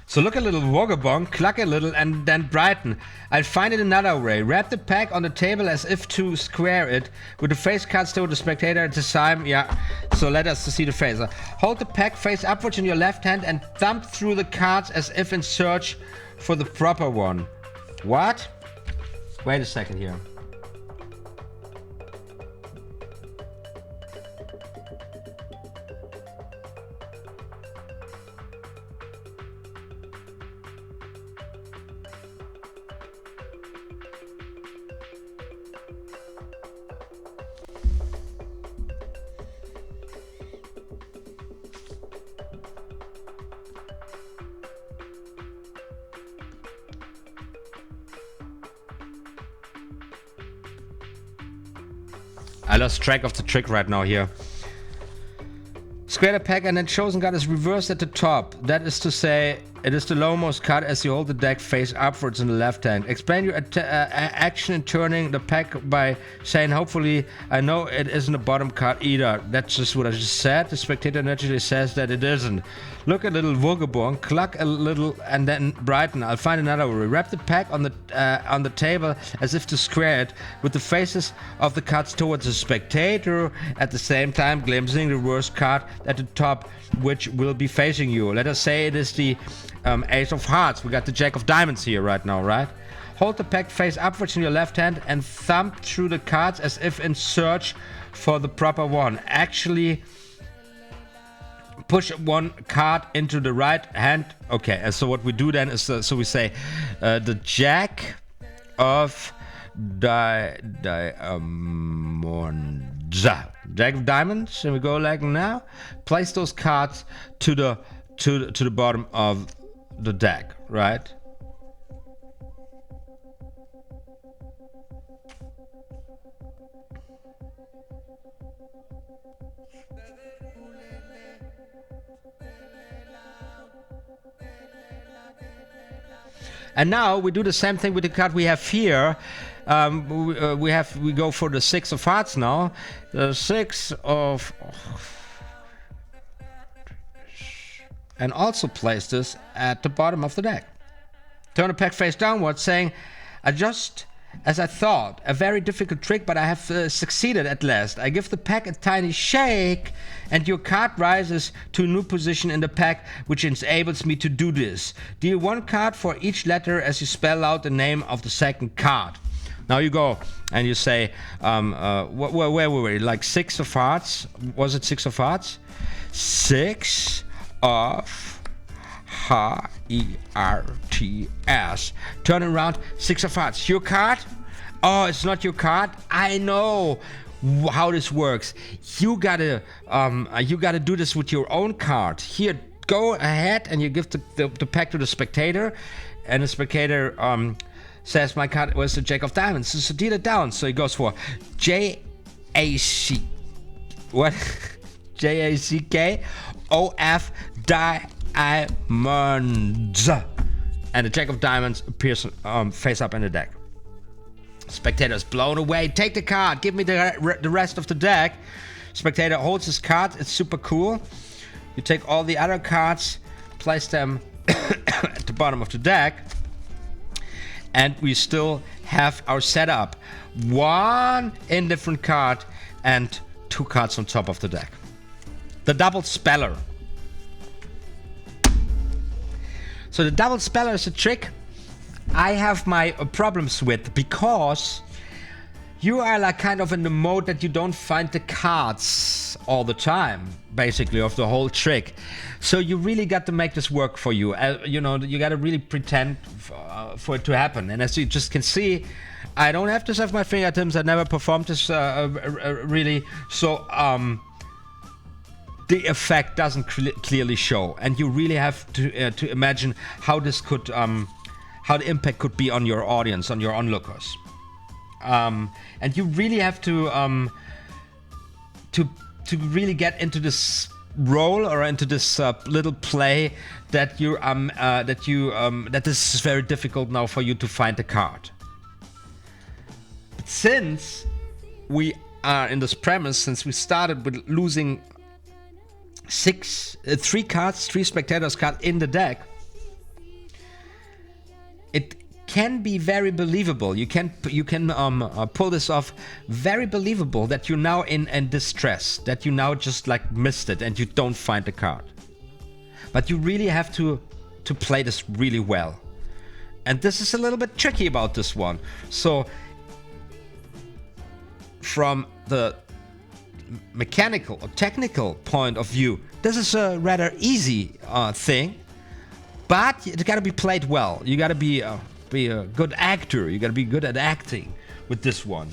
So look a little vagabond, cluck a little, and then brighten. I'll find it another way. Wrap the pack on the table as if to square it, with the face cards toward the spectator at the time. Yeah, so let us see the face. Hold the pack face upwards in your left hand and thumb through the cards as if in search for the proper one. What? Wait a second here. I lost track of the trick right now here. Square the pack and then chosen card is reversed at the top. That is to say, it is the lowermost card as you hold the deck face upwards in the left hand. Explain your action in turning the pack by saying, hopefully, I know it isn't a bottom card either. That's just what I just said. The spectator naturally says that it isn't. Look a little vagabond, cluck a little, and then brighten. I'll find another way. Wrap the pack on the table as if to square it, with the faces of the cards towards the spectator, at the same time glimpsing the worst card at the top, which will be facing you. Let us say it is the Ace of Hearts. We got the Jack of Diamonds here right now, right? Hold the pack face upwards in your left hand and thumb through the cards as if in search for the proper one. Actually, push one card into the right hand. Okay, and so what we do then is, so we say the Jack of Diamonds. Jack of Diamonds, and we go like now. Place those cards to the bottom of the deck, right? And now we do the same thing with the card we have here. We go for the 6 of Hearts now. The 6 of... And also place this at the bottom of the deck. Turn the pack face downwards, saying, just as I thought, a very difficult trick, but I have succeeded at last. I give the pack a tiny shake, and your card rises to a new position in the pack, which enables me to do this. Deal 1 card for each letter as you spell out the name of the second card. Now you go and you say, where were we? Like 6 of Hearts? Was it 6 of Hearts? 6 of Hearts. Turn around, 6 of Hearts. Your card? Oh, it's not your card? I know how this works. You gotta do this with your own card. Here, go ahead and you give the pack to the spectator, and the spectator says my card was the Jack of Diamonds. So deal it down. So he goes for J-A-C. What? J-A-C-K-O-F Diamonds. And the Jack of Diamonds appears face up in the deck. Spectator's blown away. Take the card. Give me the rest of the deck. spectator holds his card. It's super cool. You take all the other cards, place them at the bottom of the deck, and we still have our setup. One indifferent card and 2 cards on top of the deck. The double speller. So the double speller is a trick I have my problems with, because you are like kind of in the mode that you don't find the cards all the time, basically, of the whole trick. So you really got to make this work for you. You know, you got to really pretend for it to happen. And as you just can see, I don't have this at my fingertips. I never performed this really. So the effect doesn't clearly show, and you really have to imagine how this could, how the impact could be on your audience, on your onlookers. And you really have to really get into this role or into this little play that that this is very difficult now for you to find a card. But since we are in this premise, since we started with losing 3 cards, 3 spectators cards in the deck, it can be very believable. You can pull this off very believable, that you're now in distress, that you now just like missed it and you don't find the card. But you really have to play this really well. And this is a little bit tricky about this one. So from the mechanical or technical point of view, this is a rather easy thing, but it got to be played well. You got to be a good actor. You got to be good at acting with this one.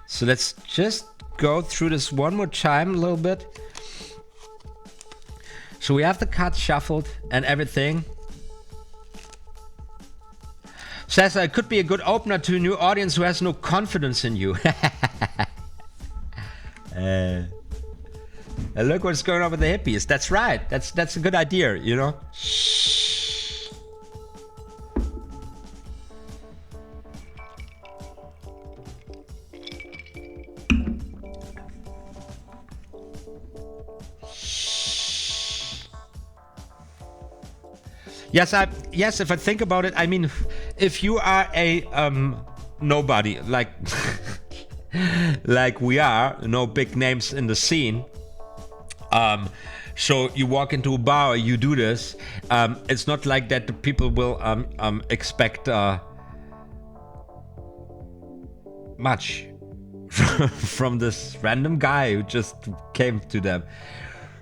So let's just go through this one more time a little bit. So we have the cards shuffled and everything. Says it could be a good opener to a new audience who has no confidence in you. Look what's going on with the hippies. That's right. That's a good idea, you know. Yes, if I think about it, I mean, if you are a nobody, like like we are, no big names in the scene, so you walk into a bar, you do this, it's not like that the people will expect much from this random guy who just came to them.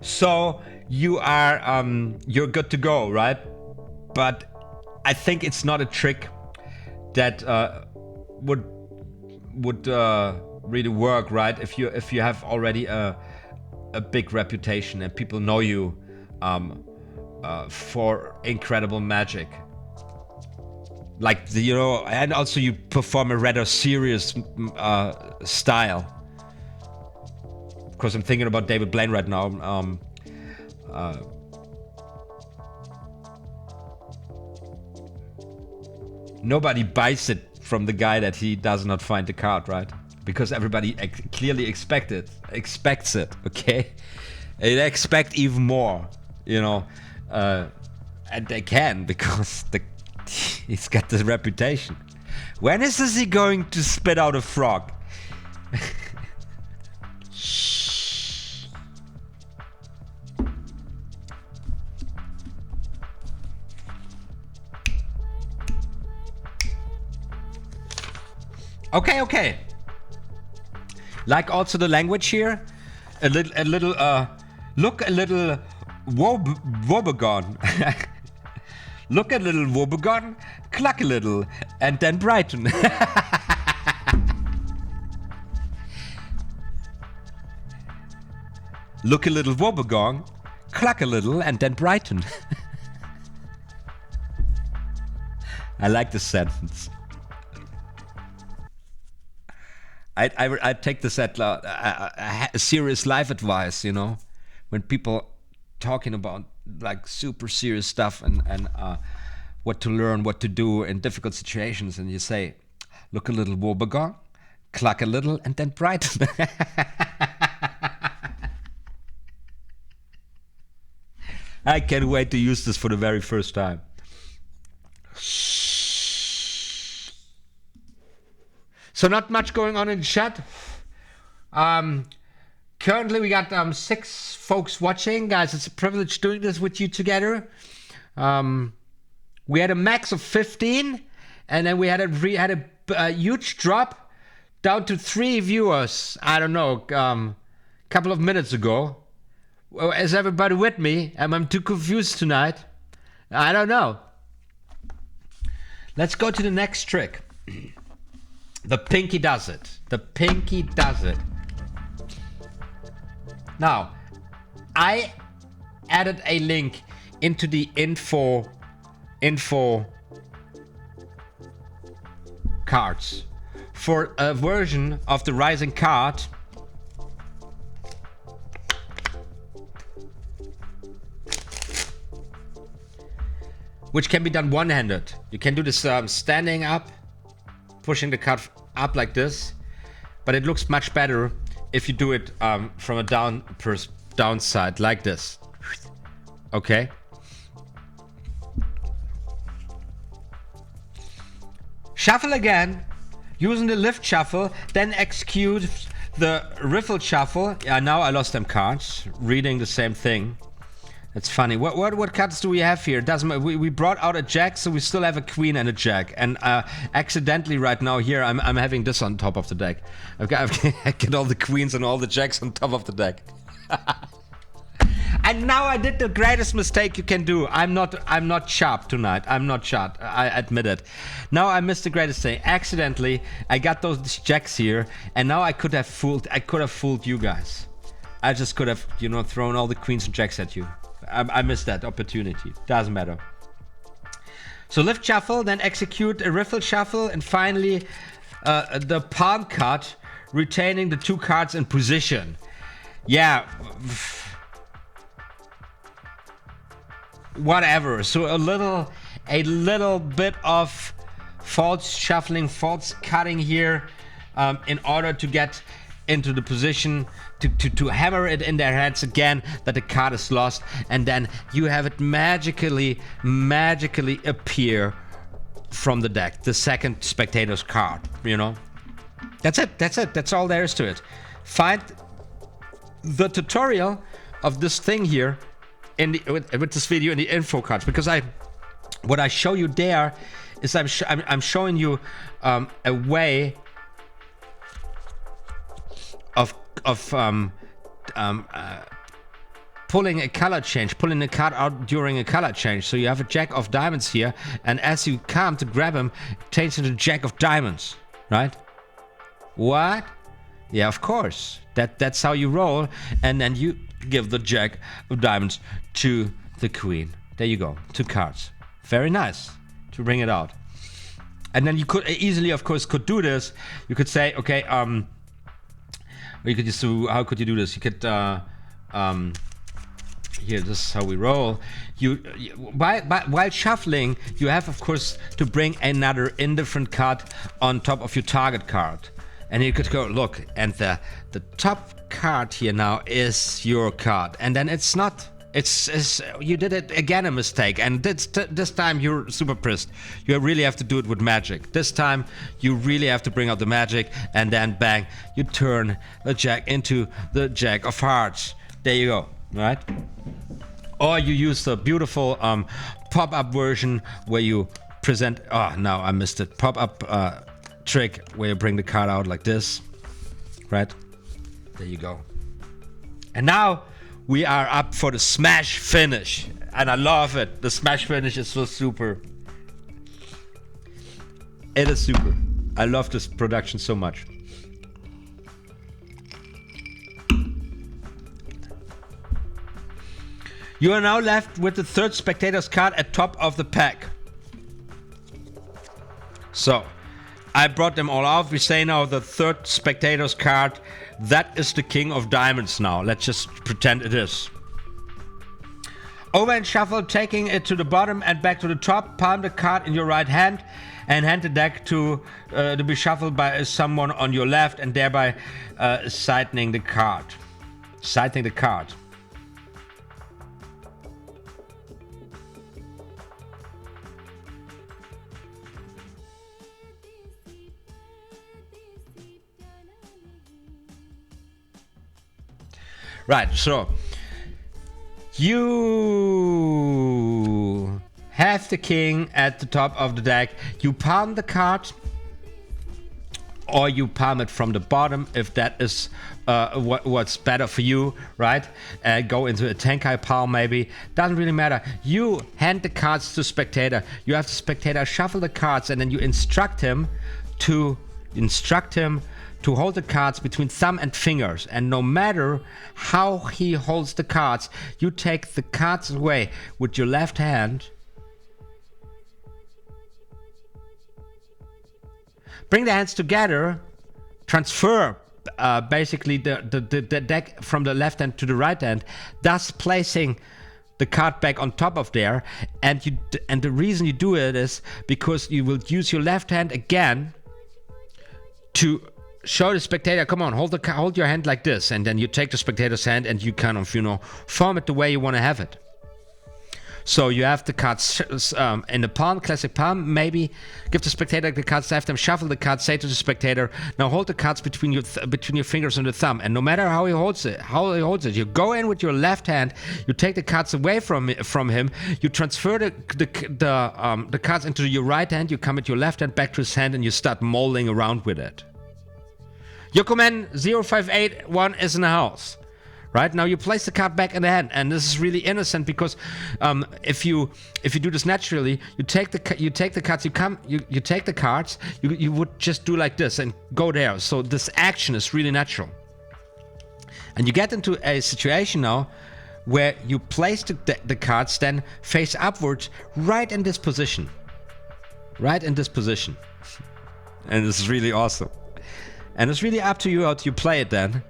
So you are you're good to go, right? But I think it's not a trick that would really work, right? If you have already a big reputation and people know you for incredible magic, like you know, and also you perform a rather serious style. Of course, I'm thinking about David Blaine right now. Nobody buys it from the guy that he does not find the card, right? Because everybody clearly expects it, okay? They expect even more, you know, and they can, because he's got the reputation. When is he going to spit out a frog? Okay. Like also the language here, a little look a little woebegone. Look a little woebegone, cluck a little, and then brighten. Look a little woebegone, cluck a little, and then brighten. I like this sentence. I take this at a serious life advice, you know, when people talking about like super serious stuff and what to learn, what to do in difficult situations, and you say, look a little woebegone, cluck a little, and then brighten. I can't wait to use this for the very first time. So not much going on in the chat. Currently we got 6 folks watching. Guys, it's a privilege doing this with you together. We had a max of 15, and then we had a huge drop down to 3 viewers. I don't know, couple of minutes ago. Is everybody with me? Am I too confused tonight? I don't know. Let's go to the next trick. The pinky does it. The pinky does it. Now, I added a link into the info cards for a version of the rising card which can be done one-handed. You can do this standing up, pushing the card up like this, but it looks much better if you do it from a downside like this. Okay. Shuffle again, using the lift shuffle, then execute the riffle shuffle. Yeah, now I lost them cards. Reading the same thing. It's funny. What cards do we have here? It doesn't matter. We brought out a jack, so we still have a queen and a jack. And accidentally right now here, I'm having this on top of the deck. I get all the queens and all the jacks on top of the deck. And now I did the greatest mistake you can do. I'm not sharp tonight. I'm not sharp. I admit it. Now I missed the greatest thing. Accidentally, I got those jacks here, and now I could have fooled you guys. I just could have, thrown all the queens and jacks at you. I missed that opportunity. Doesn't matter. So lift shuffle, then execute a riffle shuffle, and finally the palm cut, retaining the 2 cards in position. Yeah. Whatever. So a little bit of false shuffling, false cutting here, in order to get into the position to hammer it in their heads again that the card is lost, and then you have it magically appear from the deck, the second spectator's card. That's it. That's all there is to it. Find the tutorial of this thing here with this video in the info cards, because what I show you there is I'm showing you a way of pulling a color change, pulling the card out during a color change. So you have a jack of diamonds here, and as you come to grab him, it takes into the jack of diamonds, right? What? Yeah, of course. That's how you roll, and then you give the jack of diamonds to the queen. There you go, 2 cards. Very nice to bring it out. And then you could easily, of course, do this. You could say, okay, you could just do, how could you do this? You could, here, this is how we roll. While shuffling, you have, of course, to bring another indifferent card on top of your target card. And you could go, look, and the top card here now is your card. And then it's not, it's you did it again, a mistake. And this time you're super pissed. You really have to do it with magic. This time you really have to bring out the magic, and then bang, you turn the jack into the jack of hearts. There you go, right? Or you use the beautiful pop-up version where you present, oh no, I missed it, pop-up trick where you bring the card out like this, right? There you go. And now we are up for the smash finish, and I love it. The smash finish is so super. It is super. I love this production so much. You are now left with the 3rd spectator's card at top of the pack. So, I brought them all out. We say now the 3rd spectator's card, that is the king of diamonds now. Let's just pretend it is. Over and shuffle, taking it to the bottom and back to the top. Palm the card in your right hand and hand the deck to be shuffled by someone on your left, and thereby sightening the card. Sightening the card. Right, so you have the king at the top of the deck. You palm the card, or you palm it from the bottom if that is what's better for you, right? Go into a Tenkai palm maybe. Doesn't really matter. You hand the cards to spectator. You have the spectator shuffle the cards, and then you instruct him to hold the cards between thumb and fingers, and no matter how he holds the cards, you take the cards away with your left hand. Bring the hands together, transfer basically the deck from the left hand to the right hand, thus placing the card back on top of there. And the reason you do it is because you will use your left hand again to show the spectator, come on, hold your hand like this, and then you take the spectator's hand and you kind of, form it the way you want to have it. So you have the cards in the palm, classic palm, maybe give the spectator the cards, have them shuffle the cards, say to the spectator, now hold the cards between your fingers and the thumb, and no matter how he holds it, you go in with your left hand, you take the cards away from him, you transfer the cards into your right hand, you come with your left hand back to his hand, and you start molding around with it. Yokomen 0581 is in the house. Right now, you place the card back in the hand, and this is really innocent because if you do this naturally, you take the cards, you take the cards, you would just do like this and go there. So this action is really natural, and you get into a situation now where you place the cards then face upwards, right in this position, and this is really awesome, and it's really up to you how you play it then,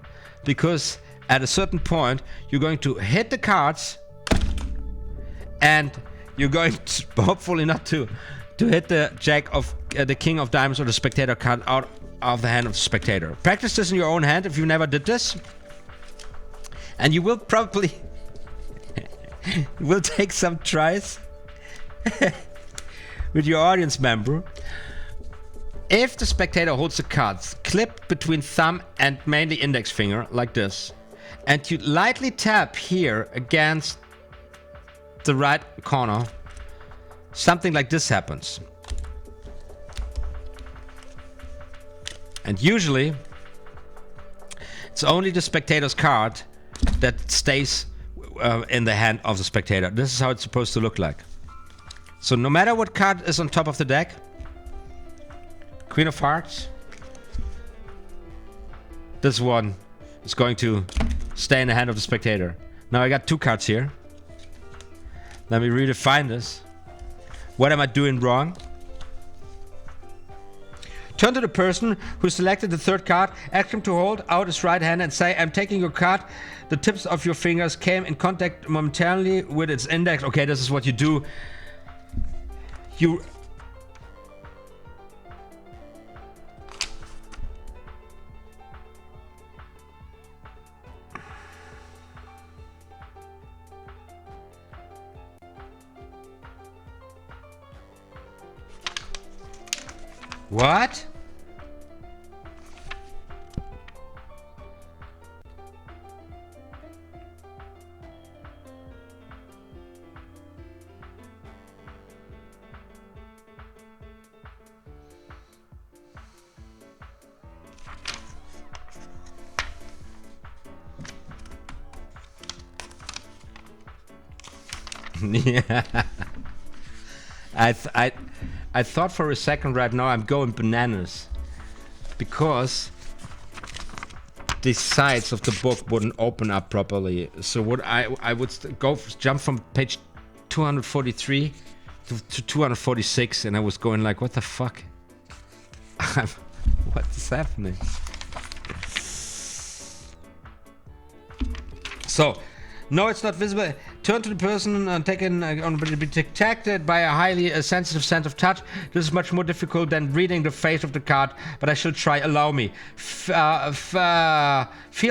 because at a certain point, you're going to hit the cards, and you're going to, hopefully not to hit the the king of diamonds or the spectator card out of the hand of the spectator. Practice this in your own hand if you never did this, and you will probably will take some tries with your audience member. If the spectator holds the cards clipped between thumb and mainly index finger like this, and you lightly tap here against the right corner, something like this happens. And usually, it's only the spectator's card that stays in the hand of the spectator. This is how it's supposed to look like. So no matter what card is on top of the deck, Queen of Hearts, this one is going to stay in the hand of the spectator. Now I got two cards here. Let me redefine this. What am I doing wrong? Turn to the person who selected the third card, ask him to hold out his right hand and say, I'm taking your card. The tips of your fingers came in contact momentarily with its index. Okay, this is what you do. What? Yeah. I thought for a second right now I'm going bananas because the sides of the book wouldn't open up properly. So what I would jump from page 243 to 246, and I was going like, what the fuck? What is happening? So, no, it's not visible. turn to the person and be detected by a highly sensitive sense of touch. This is much more difficult than reading the face of the card, but I shall try. Allow me. Feel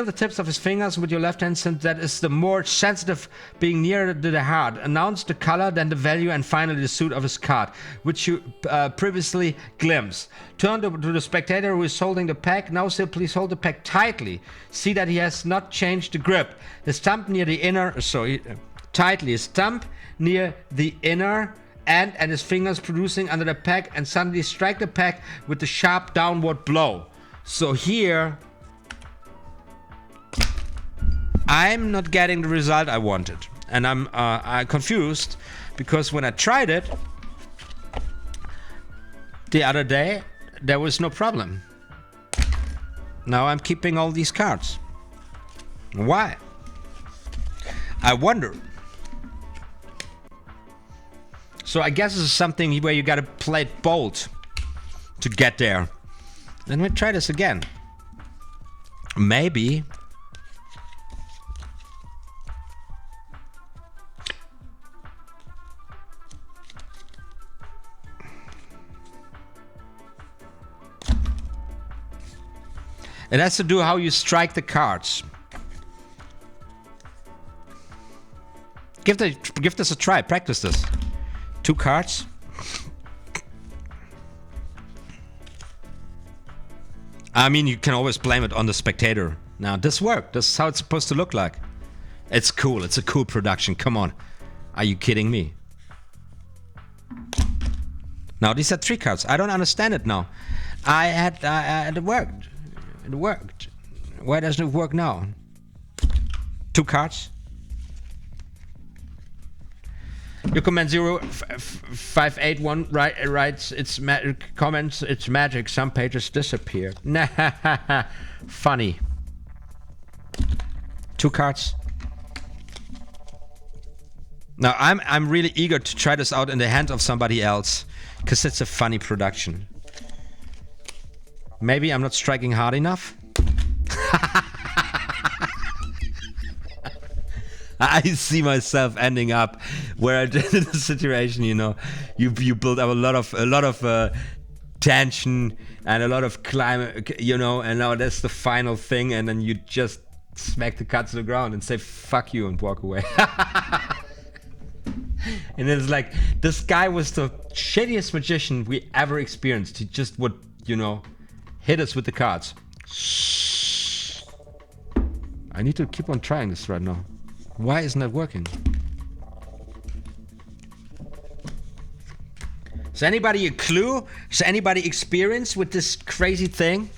the tips of his fingers with your left hand, since that is the more sensitive, being nearer to the heart. Announce the color, then the value, and finally the suit of his card, which you previously glimpsed. Turn to the spectator who is holding the pack. Now simply hold the pack tightly. See that he has not changed the grip. His thumb near the inner, tightly. His thumb near the inner end and his fingers producing under the pack, and suddenly strike the pack with the sharp downward blow. So here, I'm not getting the result I wanted. And I'm confused, because when I tried it the other day, there was no problem. Now I'm keeping all these cards. Why? I wonder. So I guess this is something where you gotta play it bold to get there. Let me try this again. Maybe. It has to do how you strike the cards. Give this a try. Practice this. 2 cards. I mean, you can always blame it on the spectator. Now, this worked. This is how it's supposed to look like. It's cool. It's a cool production. Come on. Are you kidding me? Now, these are 3 cards. I don't understand it now. It worked. It worked. Why doesn't it work now? 2 cards. Your comment 0581 writes it's comments it's magic. Some pages disappear. Nah, funny. 2 cards. Now I'm really eager to try this out in the hands of somebody else, because it's a funny production. Maybe I'm not striking hard enough. I see myself ending up where I did in the situation, you know, you build up a lot of tension and a lot of climate, you know, and now that's the final thing, and then you just smack the cards to the ground and say fuck you and walk away. And it's like, this guy was the shittiest magician we ever experienced. He just would, you know, hit us with the cards. I need to keep on trying this right now. Why isn't that working? Is anybody a clue? Is anybody experienced with this crazy thing?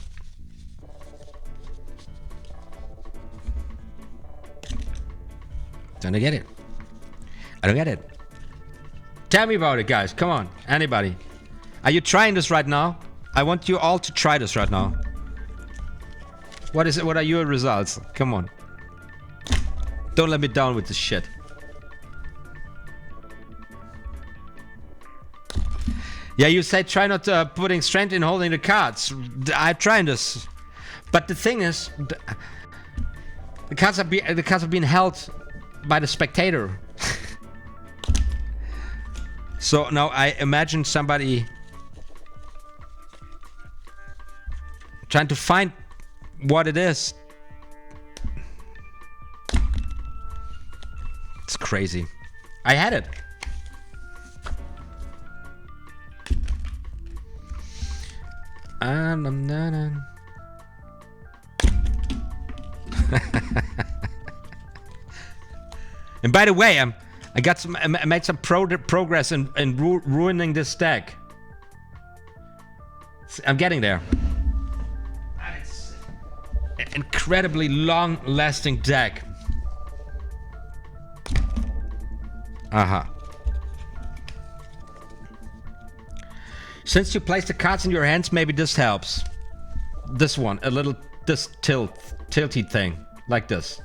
Don't get it. I don't get it. Tell me about it, guys. Come on. Anybody? Are you trying this right now? I want you all to try this right now. What is it? What are your results? Come on. Don't let me down with this shit. Yeah, you say try not putting strength in holding the cards. I'm trying this, but the thing is, the cards are being held by the spectator. So now I imagine somebody trying to find what it is. It's crazy. I had it. And by the way, I made some progress in ruining this deck. I'm getting there. It's an incredibly long-lasting deck. Aha. Since you place the cards in your hands, maybe this helps. This one, this tilty thing, like this.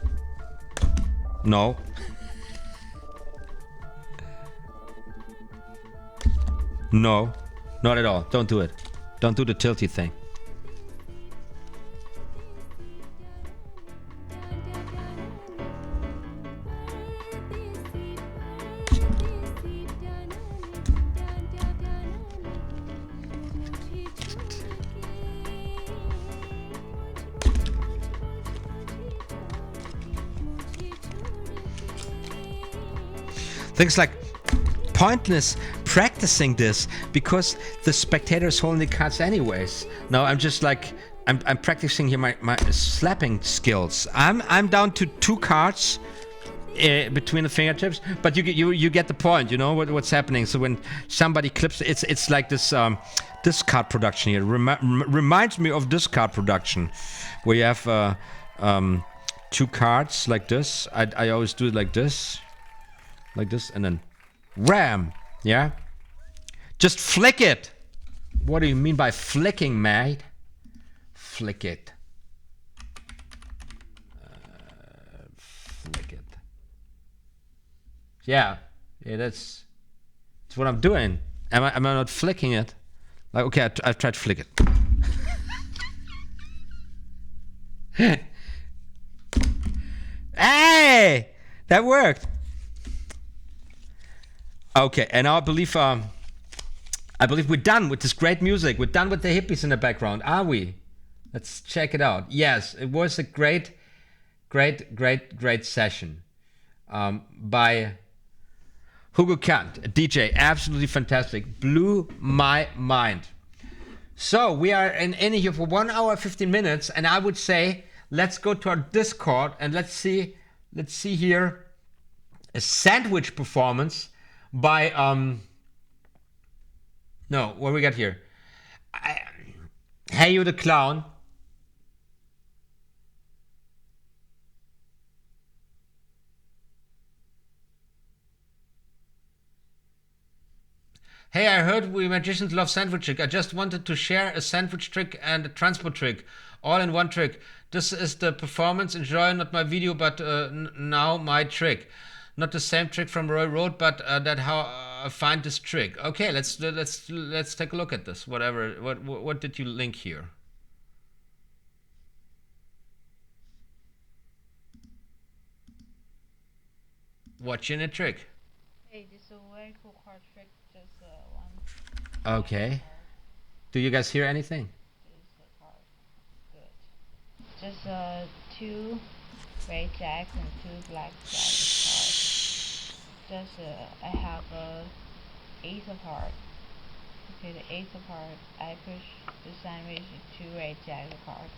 No. No, not at all. Don't do it. Don't do the tilty thing. things like pointless practicing this because the spectator's holding the cards anyways. Now I'm just like I'm practicing here my slapping skills. I'm down to 2 cards between the fingertips, but you get the point. You know what's happening. So when somebody clips, it's like this discard production here. Reminds me of discard production, where you have 2 cards like this. I always do it like this, and then ram. Yeah, just flick it. What do you mean by flicking, mate? Flick it. Flick it. Yeah, that's what I'm doing. Am I not flicking it? Like, okay, I've tried to flick it. Hey, that worked. Okay, and I believe we're done with this great music. We're done with the hippies in the background, are we? Let's check it out. Yes, it was a great session by Hugo Kant, a DJ, absolutely fantastic. Blew my mind. So we are in here for 1 hour 15 minutes, and I would say let's go to our Discord and let's see here a sandwich performance by no, what we got here? Hey You the Clown. Hey, I heard we magicians love sandwich trick. I just wanted to share a sandwich trick and a transport trick, all in one trick. This is the performance. Enjoy, not my video, but now my trick. Not the same trick from Roy Road, but that how I find this trick. Okay, let's take a look at this. Whatever. What did you link here? Watching a trick. Hey, this is a very cool card trick. Just one. Okay. Do you guys hear anything? This is the card. Good. Just 2 red jacks and 2 black jacks cards. Just I have ace of hearts. Okay, the ace of hearts. I push the sandwich 2 red jacks card,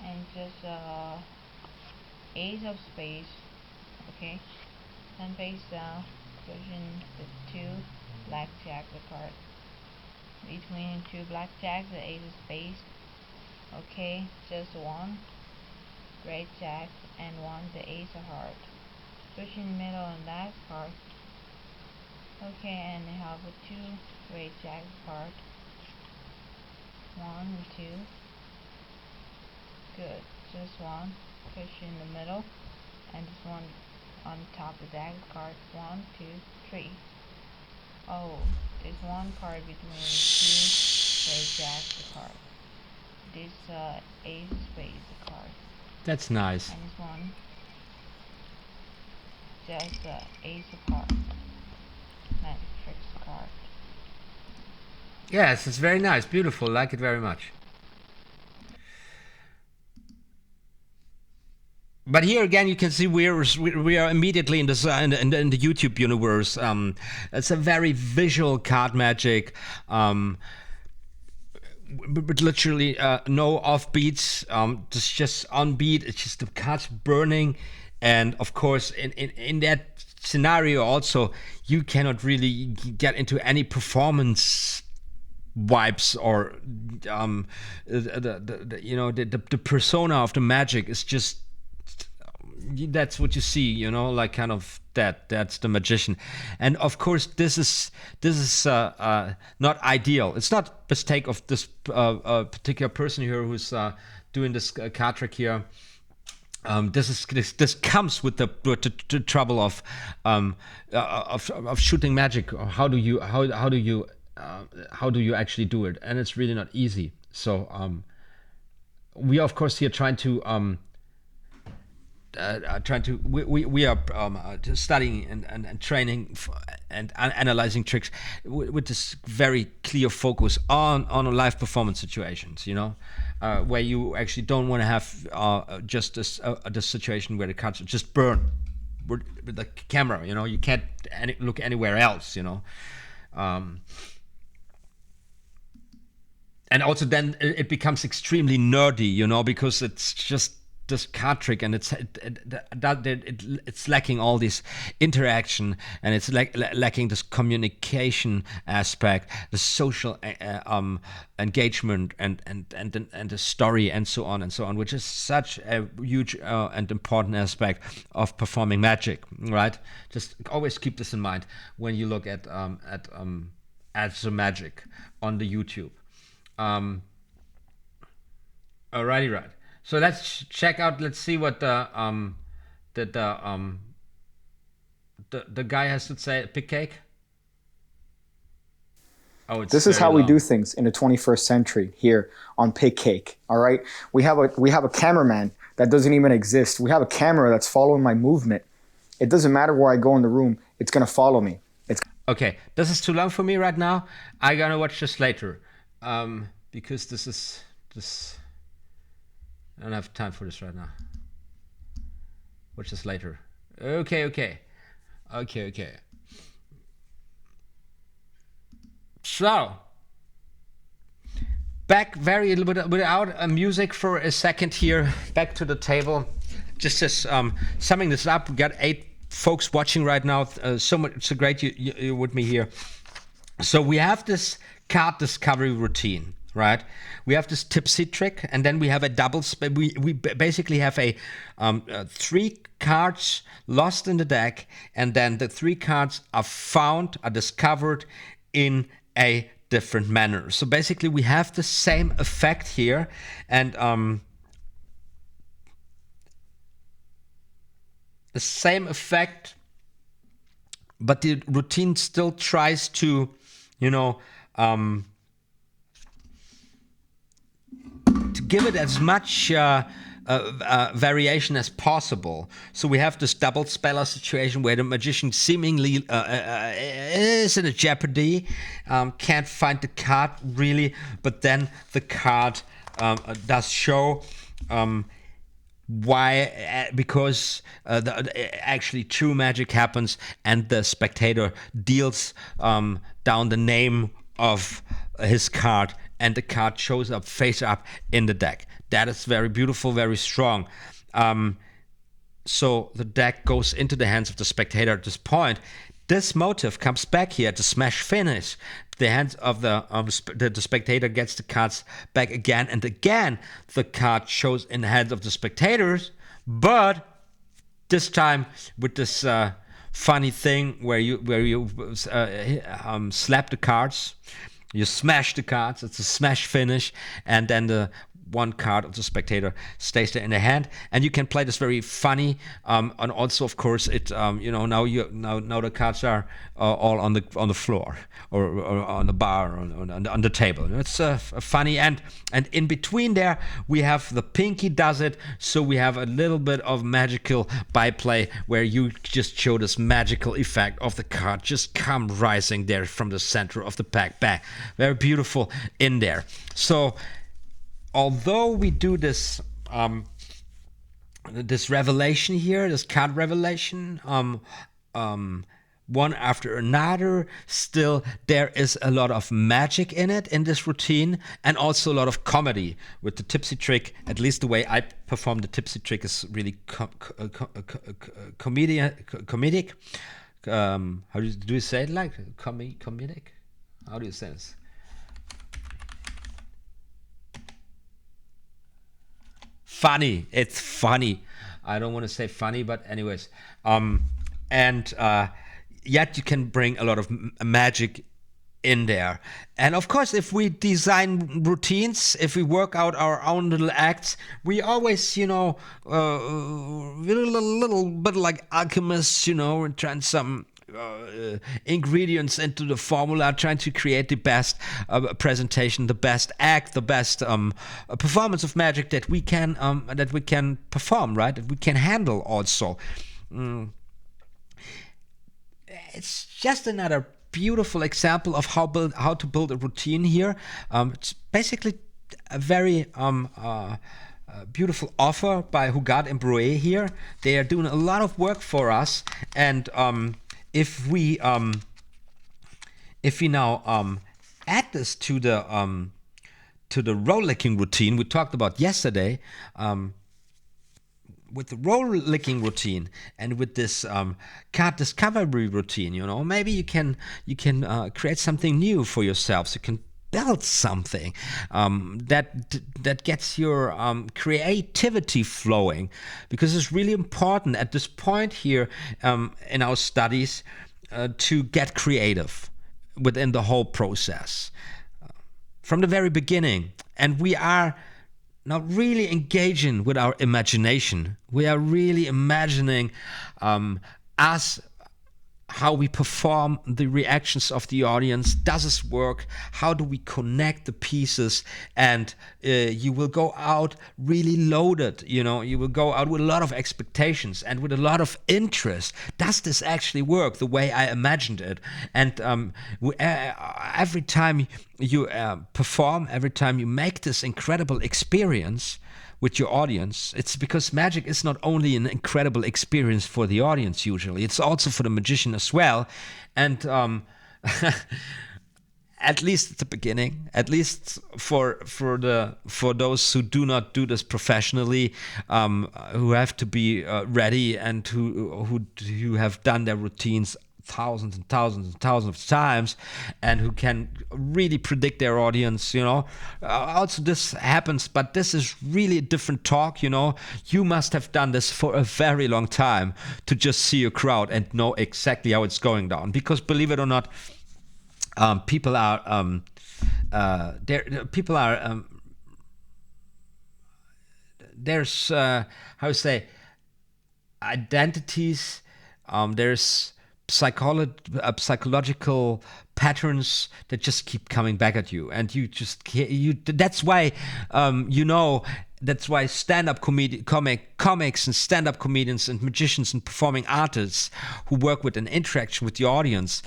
and just ace of spades. Okay. Then face down, pushing the 2 black jacks card. Between 2 black jacks, the ace of spades. Okay, just 1 great jack and 1 the ace of hearts. Pushing the middle on that card. Okay, and I have a 2 great jack card. 1 and 2. Good. Just 1. Push in the middle, and this 1 on top of that card. 1, 2, 3. Oh, there's 1 card between 2 great jacks card. This ace of spades card. That's nice. And this 1 just ace of hearts. Magic tricks card. Yes, it's very nice, beautiful. Like it very much. But here again, you can see we are immediately in the YouTube universe. It's a very visual card magic. But literally no offbeats. Just on beat. It's just the cards burning. And of course, in that scenario also, you cannot really get into any performance vibes or the persona of the magic is just, that's what you see, like kind of that's the magician. And of course this is not ideal. It's not a mistake of this particular person here who's doing this card trick here. This comes with the trouble of shooting magic. How do you actually do it? And it's really not easy. So we are of course here trying to we are studying and training and analyzing tricks with this very clear focus on live performance situations, where you actually don't want to have just this situation where the cards just burn. with the camera. You know, you can't look anywhere else. You know. And also then it becomes extremely nerdy, you know, because it's just this card trick, and it's lacking all this interaction, and it's lacking this communication aspect, the social engagement, and the story, and so on and so on, which is such a huge and important aspect of performing magic, right? Just always keep this in mind when you look at the magic on the YouTube. Alrighty, right. So let's check out. Let's see what the guy has to say. Pick cake. Oh, it's this is how long. we do things in the 21st century here on Pick Cake. All right, we have a cameraman that doesn't even exist. We have a camera that's following my movement. It doesn't matter where I go in the room; it's gonna follow me. Okay, this is too long for me right now. I'm gonna watch this later, because this. I don't have time for this right now. Watch this later. Okay. So, back without music for a second here. Back to the table. Just as summing this up, we got 8 folks watching right now. So great you're with me here. So we have this card discovery routine. Right, we have this tipsy trick, and then we have a double. We basically have a 3 cards lost in the deck, and then the 3 cards are discovered in a different manner. So basically, we have the same effect here, and the same effect, but the routine still tries to, you know. To give it as much variation as possible. So we have this double speller situation where the magician seemingly is in a jeopardy, can't find the card really, but then the card does show why, because actually true magic happens, and the spectator deals down the name of his card, and the card shows up face up in the deck. That is very beautiful, very strong. So the deck goes into the hands of the spectator at this point. This motive comes back here at the smash finish. The hands of the spectator gets the cards back again and again. The card shows in the hands of the spectators, but this time with this funny thing where you slap the cards. You smash the cards, it's a smash finish, and then the one card of the spectator stays there in the hand, and you can play this very funny, and also of course it now the cards are all on the floor or on the bar or on the table. It's funny, and in between there we have the pinky does it, so we have a little bit of magical byplay where you just show this magical effect of the card just come rising there from the center of the pack back. Very beautiful in there. So although we do this this revelation here, this card revelation, one after another, still there is a lot of magic in it, in this routine, and also a lot of comedy with the tipsy trick. At least the way I perform the tipsy trick is really comedic. How do you say it? Like comedic? How do you say this? Funny. It's funny. I don't want to say funny, but anyways. Yet you can bring a lot of magic in there. And of course, if we design routines, if we work out our own little acts, we always, a little bit like alchemists, and trying some ingredients into the formula, trying to create the best presentation, the best act, the best performance of magic that we can perform, right? That we can handle also. It's just another beautiful example of how to build a routine here. It's basically a very beautiful offer by Hugat and Broe here. They are doing a lot of work for us, and if we now add this to the roll licking routine we talked about yesterday, with the roll licking routine and with this card discovery routine, you know, maybe you can create something new for yourself. So you can build something that gets your creativity flowing, because it's really important at this point here in our studies to get creative within the whole process from the very beginning. And we are now really engaging with our imagination. We are really imagining us, how we perform, the reactions of the audience. Does this work? How do we connect the pieces? And you will go out really loaded, you know, you will go out with a lot of expectations and with a lot of interest. Does this actually work the way I imagined it? And every time you perform, every time you make this incredible experience with your audience, it's because magic is not only an incredible experience for the audience usually, it's also for the magician as well. And at least at the beginning, at least for those who do not do this professionally, who have to be ready and who have done their routines thousands and thousands and thousands of times, and who can really predict their audience, you know. Also this happens, but this is really a different talk, you know. You must have done this for a very long time to just see a crowd and know exactly how it's going down, because believe it or not, people are there's how to say, identities, there's psychological patterns that just keep coming back at you, and you just that's why that's why stand-up comics and stand-up comedians and magicians and performing artists who work with an interaction with the audience,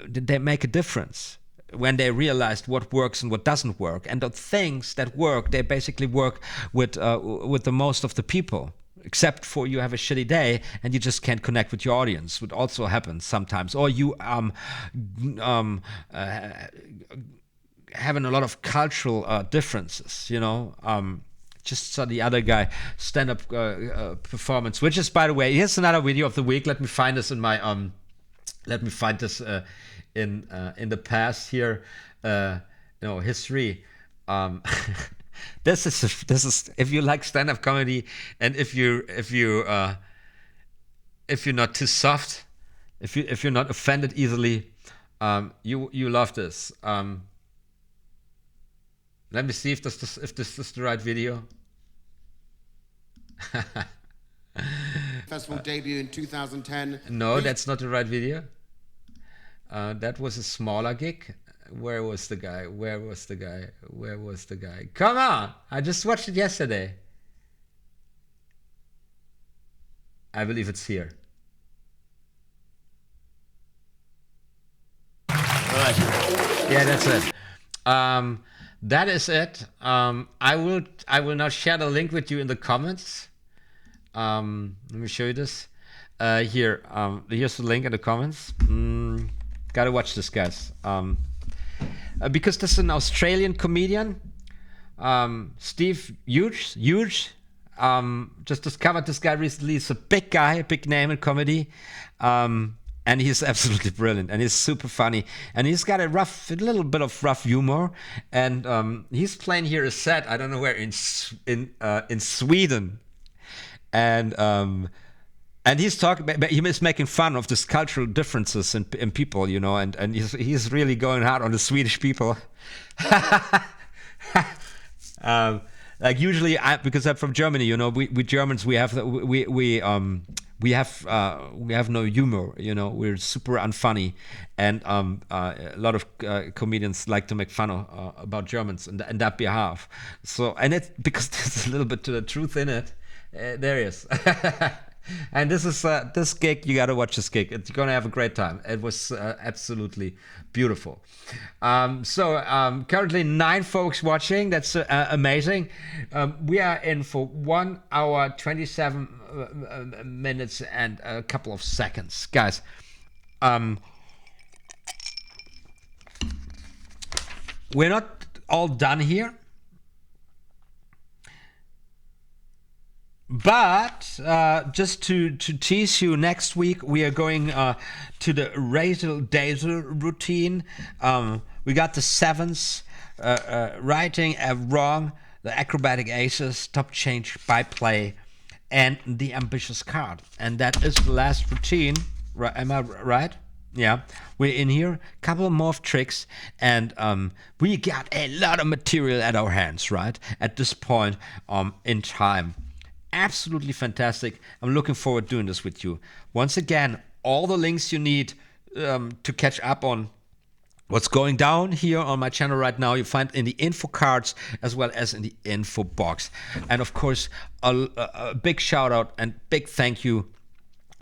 they make a difference when they realized what works and what doesn't work. And the things that work, they basically work with the most of the people, except for you have a shitty day and you just can't connect with your audience, which also happens sometimes. Or you having a lot of cultural differences, you know. Just saw the other guy stand-up performance, which is, by the way, here's another video of the week. Let me find this in my let me find this in the past here, history. This is if you like stand-up comedy, and if you're not too soft, if you're not offended easily, you love this. Let me see if this is the right video. Festival debut in 2010. No, that's not the right video. That was a smaller gig. Where was the guy? Where was the guy? Where was the guy? Come on! I just watched it yesterday. I believe it's here. Right. Yeah, that's it. That is it. I will now share the link with you in the comments. Let me show you this. Here. Here's the link in the comments. Gotta watch this, guys. Because this is an Australian comedian, Steve Huge. Just discovered this guy recently. He's a big guy, a big name in comedy, and he's absolutely brilliant, and he's super funny, and he's got a little bit of rough humor, and he's playing here a set, I don't know where, in Sweden, and he's talking, but he is making fun of these cultural differences in people, you know, and he's really going hard on the Swedish people. Like usually, because I'm from Germany, you know, we Germans, we have no humor, you know, we're super unfunny, and a lot of comedians like to make fun about Germans in that behalf. So, and it's because there's a little bit to the truth in it. There he is. And this is this gig. You gotta watch this gig. It's gonna have a great time. It was absolutely beautiful. Currently 9 folks watching. That's amazing. We are in for 1 hour 27 minutes and a couple of seconds, guys. We're not all done here. But just to tease you, next week we are going to the RoyAL routine. We got the 7s, writing wrong, the acrobatic aces, top change, byplay, and the ambitious card. And that is the last routine. Right? Am I right? Yeah, we're in here, couple more tricks, and we got a lot of material at our hands, right? At this point in time. Absolutely fantastic. I'm looking forward to doing this with you. Once again, all the links you need to catch up on what's going down here on my channel right now, you find in the info cards as well as in the info box. And of course, a big shout out and big thank you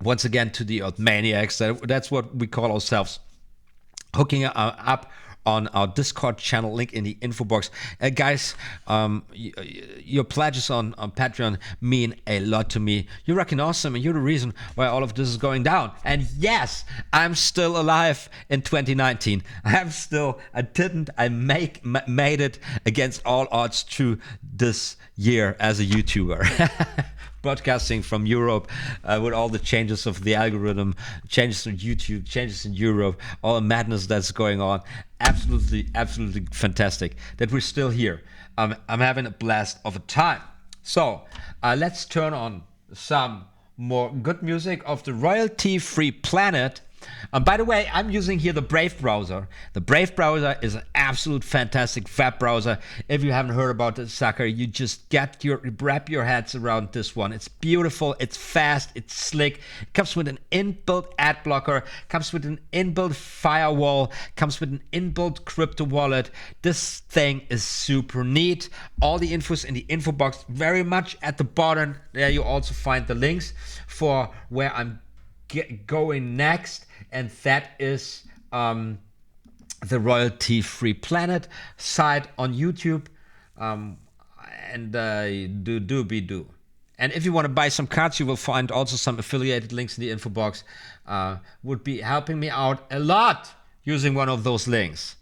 once again to the Maniacs. That's what we call ourselves. Hooking up on our Discord channel, link in the info box. Guys, your pledges on Patreon mean a lot to me. You're rocking awesome, and you're the reason why all of this is going down. And yes, I'm still alive in 2019. I made it against all odds through this year as a YouTuber. Broadcasting from Europe with all the changes of the algorithm, changes on YouTube, changes in Europe, all the madness that's going on. Absolutely fantastic that we're still here. I'm having a blast of a time. So let's turn on some more good music of the royalty-free planet. By the way, I'm using here the Brave browser. The Brave browser is an absolute fantastic web browser. If you haven't heard about this sucker, you just wrap your heads around this one. It's beautiful, it's fast, it's slick. It comes with an inbuilt ad blocker, comes with an inbuilt firewall, comes with an inbuilt crypto wallet. This thing is super neat. All the info's in the info box, very much at the bottom. There you also find the links for where I'm going next, and that is the royalty-free planet site on YouTube, and do. And if you want to buy some cards, you will find also some affiliated links in the info box. Would be helping me out a lot using one of those links.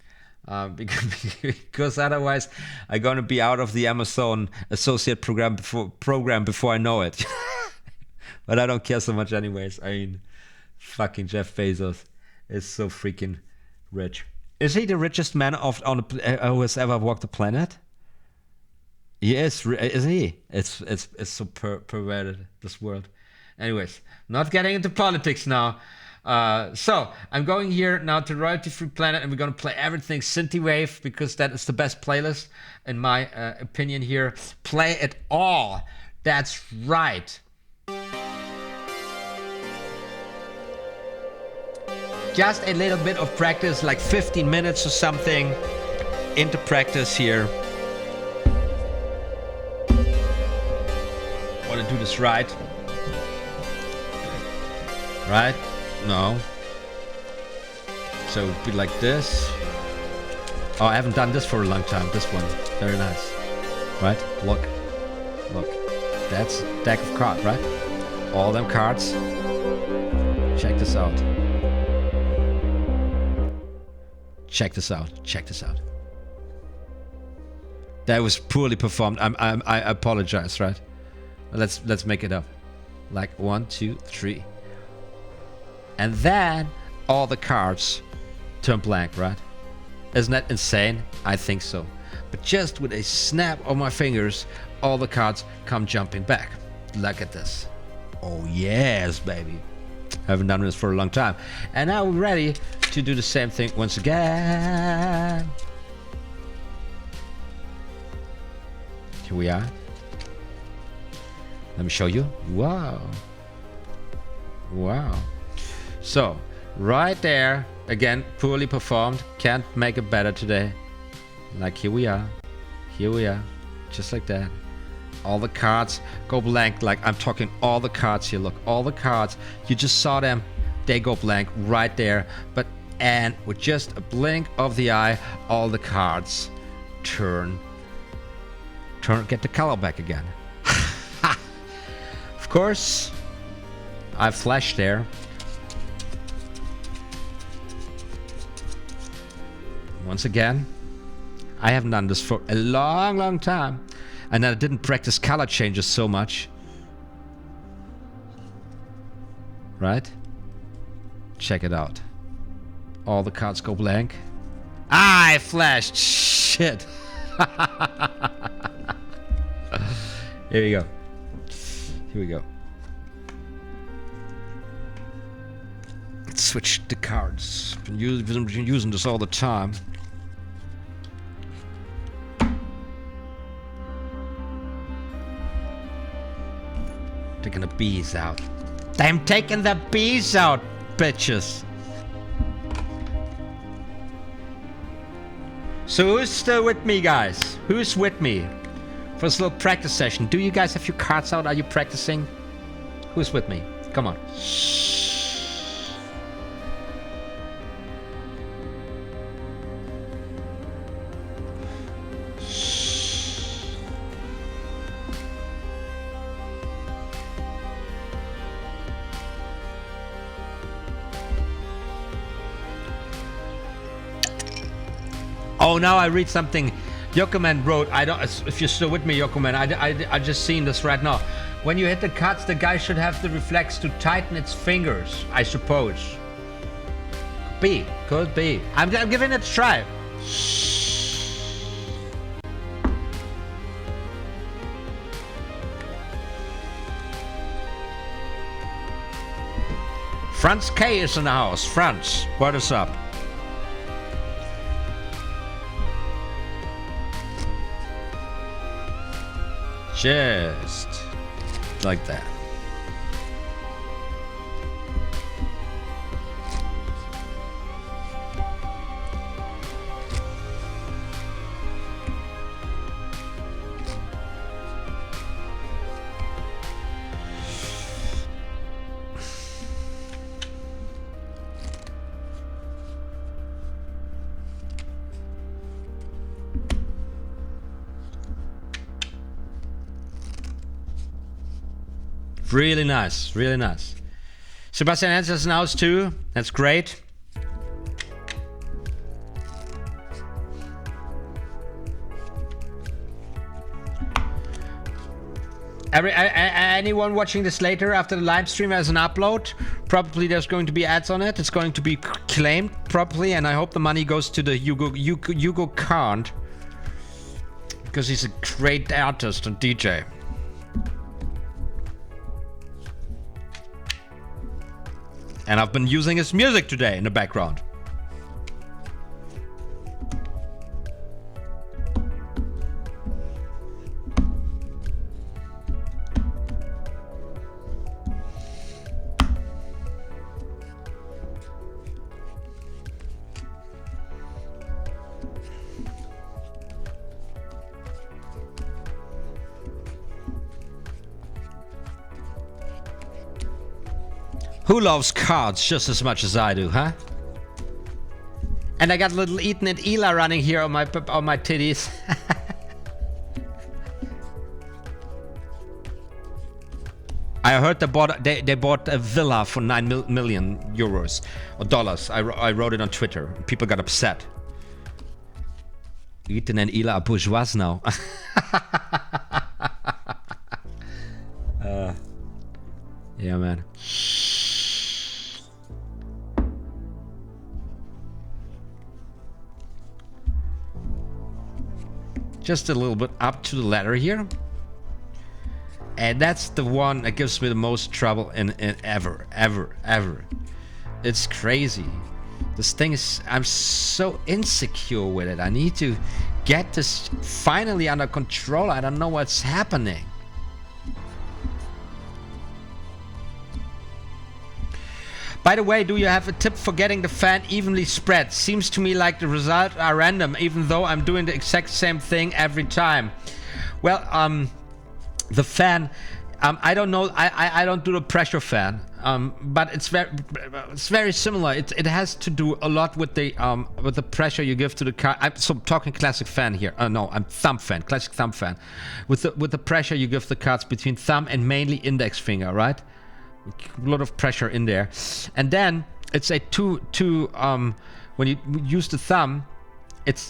Because otherwise I'm gonna be out of the Amazon associate program before I know it. But I don't care so much anyways. I mean, fucking Jeff Bezos is so freaking rich. Is he the richest man who has ever walked the planet? He is, isn't he? It's so perverted, this world. Anyways, not getting into politics now. So I'm going here now to royalty-free planet, and we're gonna play everything synthwave because that is the best playlist in my opinion here. Play it all. That's right. Just a little bit of practice, like 15 minutes or something into practice here. Want to do this right? Right? No. So it'd be like this. Oh, I haven't done this for a long time. This one. Very nice. Right? Look. That's a deck of cards, right? All them cards. Check this out. Check this out. That was poorly performed. I apologize, right? Let's make it up. Like 1, 2, 3. And then all the cards turn blank, right? Isn't that insane? I think so. But just with a snap of my fingers, all the cards come jumping back. Look at this. Oh yes, baby. Haven't done this for a long time. And now we're ready to do the same thing once again. Here we are. Let me show you. Wow. So, right there, again, poorly performed. Can't make it better today. Like here we are. Just like that. All the cards go blank. Like, I'm talking all the cards here. Look, all the cards. You just saw them. They go blank right there. And with just a blink of the eye, all the cards get the color back again. Of course, I flashed there. Once again, I haven't done this for a long time, and I didn't practice color changes so much. Right? Check it out. All the cards go blank. Ah, I flashed. Shit. Here we go. Here we go. Let's switch the cards. Been using this all the time. Taking the bees out. I'm taking the bees out, bitches. So who's still with me, guys? Who's with me for this little practice session? Do you guys have your cards out? Are you practicing? Who's with me? Come on. Oh, now I read something Yokoman wrote. I don't. If you're still with me, Yokoman, I just seen this right now. When you hit the cards, the guy should have the reflex to tighten its fingers, I suppose. Could be. I'm giving it a try. Franz K is in the house. Franz, what is up? Just like that. Really nice, really nice. Sebastian Hensel in house too. That's great. Anyone watching this later after the live stream as an upload, probably there's going to be ads on it. It's going to be claimed properly, and I hope the money goes to the Hugo Kant, because he's a great artist and DJ. And I've been using his music today in the background. Who loves cards just as much as I do, huh? And I got little Ethan and Ela running here on my titties. I heard they bought a villa for 9 million euros or dollars. I wrote it on Twitter. People got upset. Ethan and Ela are bourgeois now. Yeah, man. Just a little bit up to the ladder here. And that's the one that gives me the most trouble in ever. It's crazy. This thing is, I'm so insecure with it. I need to get this finally under control. I don't know what's happening. By the way, do you have a tip for getting the fan evenly spread? Seems to me like the results are random, even though I'm doing the exact same thing every time. Well, The fan, I don't know. I don't do the pressure fan, but it's very similar. It has to do a lot with the pressure you give to the card. So I'm talking classic fan here. No, I'm thumb fan, classic thumb fan, with the pressure you give the cards between thumb and mainly index finger, right? A lot of pressure in there, and then it's a when you use the thumb,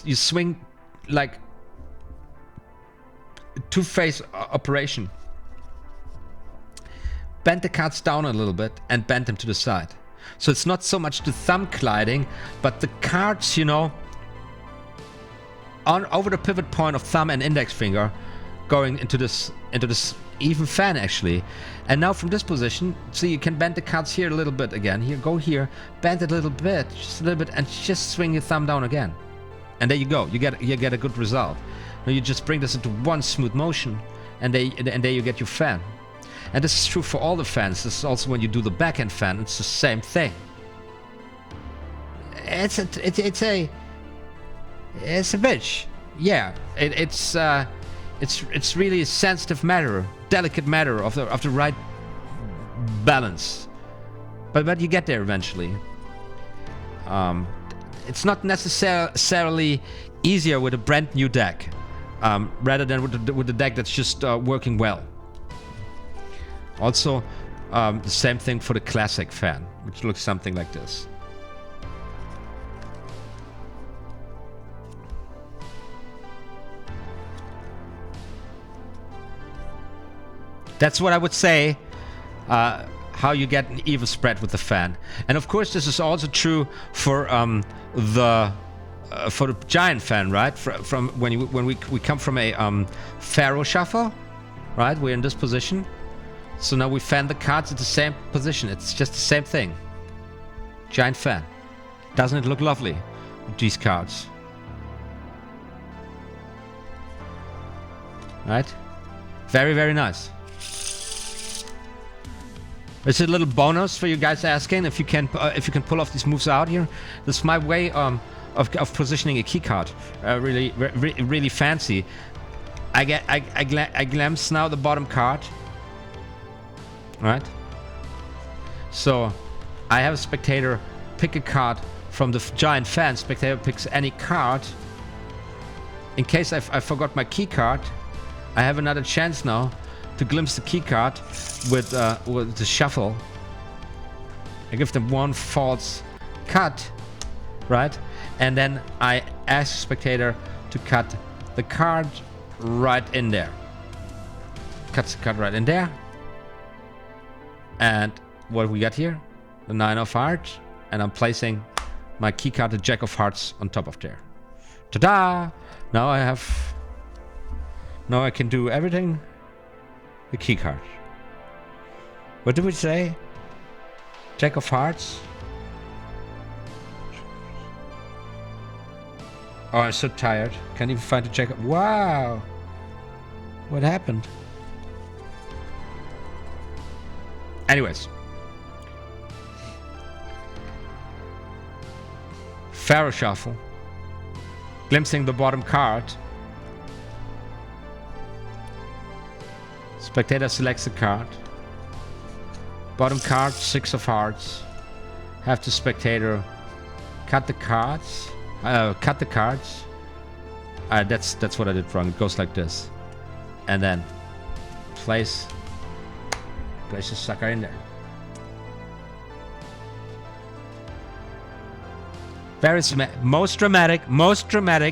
you swing like two-phase operation. Bend the cards down a little bit and bend them to the side. So it's not so much the thumb gliding, but the cards, you know, over the pivot point of thumb and index finger, going into this even fan actually. And now from this position, see, you can bend the cards here a little bit again. Here, go here, bend it a little bit, just a little bit, and just swing your thumb down again. And there you go. You get a good result. Now you just bring this into one smooth motion, and there you get your fan. And this is true for all the fans. This is also when you do the backhand fan. It's the same thing. It's a bitch. Yeah. It's really a sensitive matter, delicate matter of the right balance. But you get there eventually. It's not necessarily easier with a brand new deck, rather than with the deck that's just working well. Also, the same thing for the classic fan, which looks something like this. That's what I would say, how you get an even spread with the fan. And of course, this is also true for the giant fan, right? From when we come from a Pharaoh shuffle, right? We're in this position. So now we fan the cards at the same position. It's just the same thing. Giant fan. Doesn't it look lovely with these cards? Right? Very, very nice. It's a little bonus for you guys asking if you can pull off these moves out here. This is my way of positioning a key card. Really fancy. I glimpse now the bottom card. Right? So I have a spectator pick a card from the giant fan. Spectator picks any card. In case I forgot my key card, I have another chance now to glimpse the key card with the shuffle. I give them one false cut, right? And then I ask the spectator to cut the card right in there. Cuts the card right in there. And what we got here? The 9 of hearts. And I'm placing my key card, the Jack of hearts, on top of there. Ta-da! Now I can do everything. The key card. What did we say? Jack of hearts. Oh, I'm so tired. Can't even find the Jack of... Wow! What happened? Anyways. Pharaoh shuffle. Glimpsing the bottom card. Spectator selects a card. Bottom card, 6 of hearts. Have the spectator cut the cards. Cut the cards. That's what I did wrong. It goes like this. And then place the sucker in there. Very most dramatic,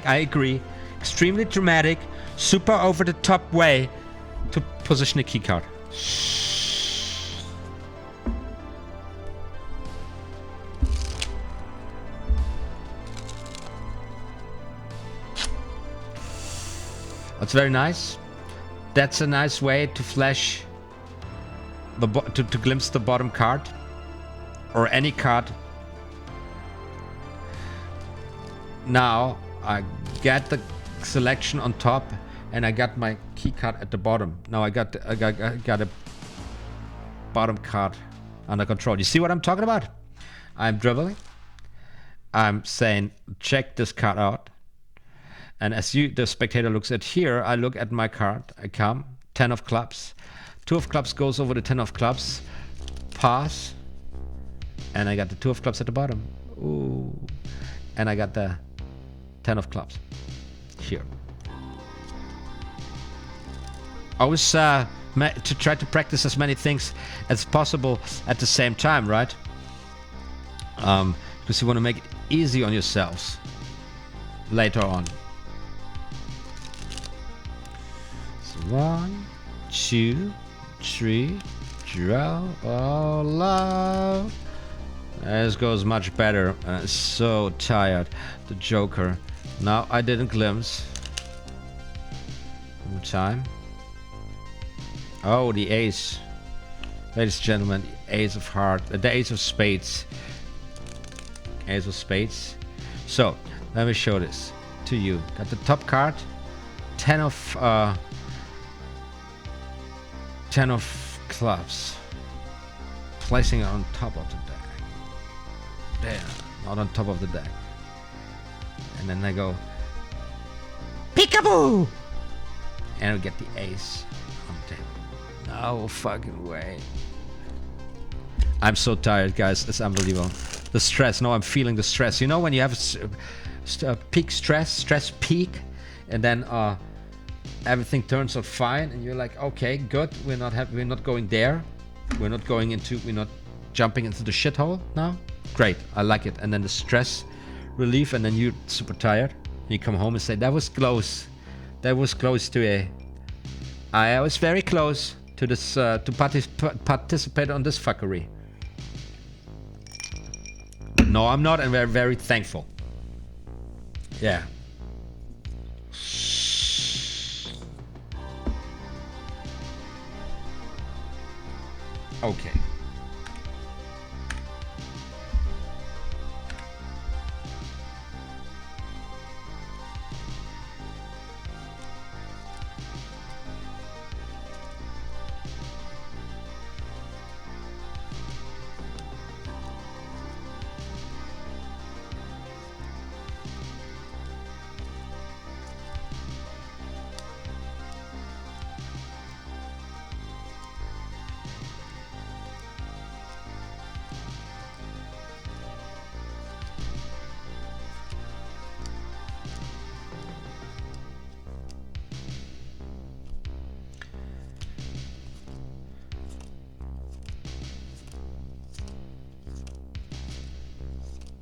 I agree. Extremely dramatic, super over the top way to position a key card. That's very nice. That's a nice way to flash to glimpse the bottom card or any card. Now I get the selection on top and I got my key card at the bottom. Now I got a bottom card under control. You see what I'm talking about? I'm dribbling. I'm saying check this card out. And as the spectator looks at here, I look at my card. I come, 10 of clubs. 2 of clubs goes over the 10 of clubs. Pass. And I got the 2 of clubs at the bottom. Ooh. And I got the 10 of clubs here. Always to try to practice as many things as possible at the same time, right? Because you want to make it easy on yourselves later on. So 1, 2, 3, draw. Oh, love. This goes much better. So tired. The Joker. Now I didn't glimpse. One more time. Oh, the ace. Ladies and gentlemen, the ace of heart. The ace of spades. Ace of spades. So, let me show this to you. Got the top card. 10 of clubs. Placing it on top of the deck. There, not on top of the deck. And then I go peekaboo, and we get the ace on the table. No fucking way. I'm so tired, guys. It's unbelievable. The stress. No, I'm feeling the stress. You know when you have a peak stress peak, and then everything turns out fine, and you're like, okay, good. We're not going there. We're not jumping into the shithole now. Great, I like it. And then the stress relief, and then you're super tired. You come home and say, that was close. That was close to I was very close to this, to participate on this fuckery. But no, I'm not, and we're very thankful. Yeah. Okay.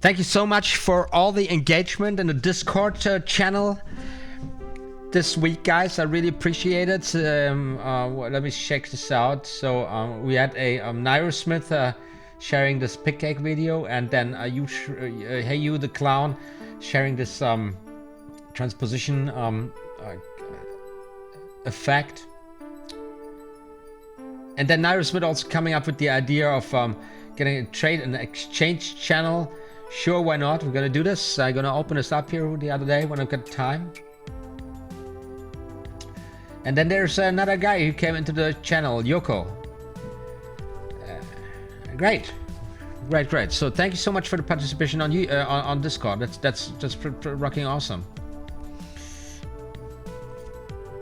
Thank you so much for all the engagement in the Discord channel this week, guys. I really appreciate it. Let me check this out. So we had a Nairo Smith sharing this pick cake video, and then Hey You the Clown sharing this transposition effect. And then Nairo Smith also coming up with the idea of getting a trade and exchange channel. Sure, why not? We're gonna do this. I'm gonna open this up here the other day when I've got time. And then there's another guy who came into the channel, Yoko. Great. So thank you so much for the participation on Discord. That's rocking awesome.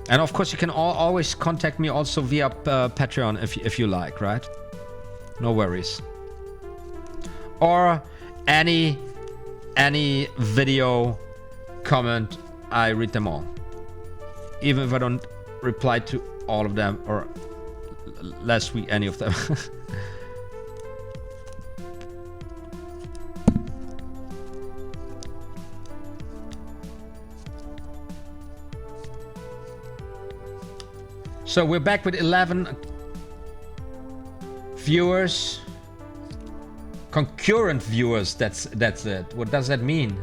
And of course, you can always contact me also via Patreon if you like, right? No worries. Or any video comment, I read them all, even if I don't reply to all of them, or last week any of them. So we're back with 11 viewers. Concurrent viewers, that's it. What does that mean?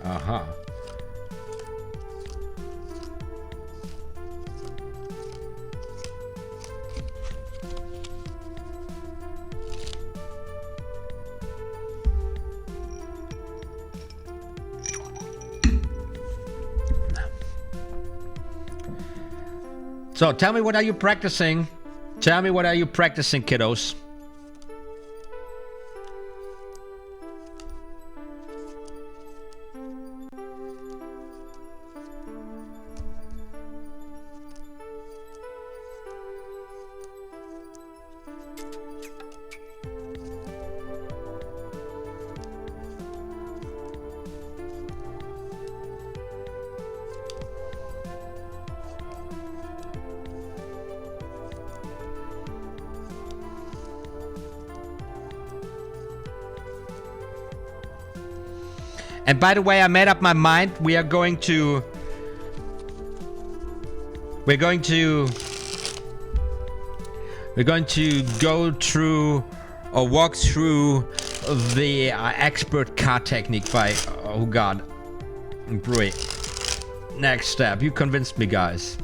Uh-huh. So tell me, what are you practicing? Tell me, what are you practicing, kiddos? And by the way, I made up my mind. We're going to go through or walk through the expert card technique by, oh god, Roy. Next step. You convinced me, guys.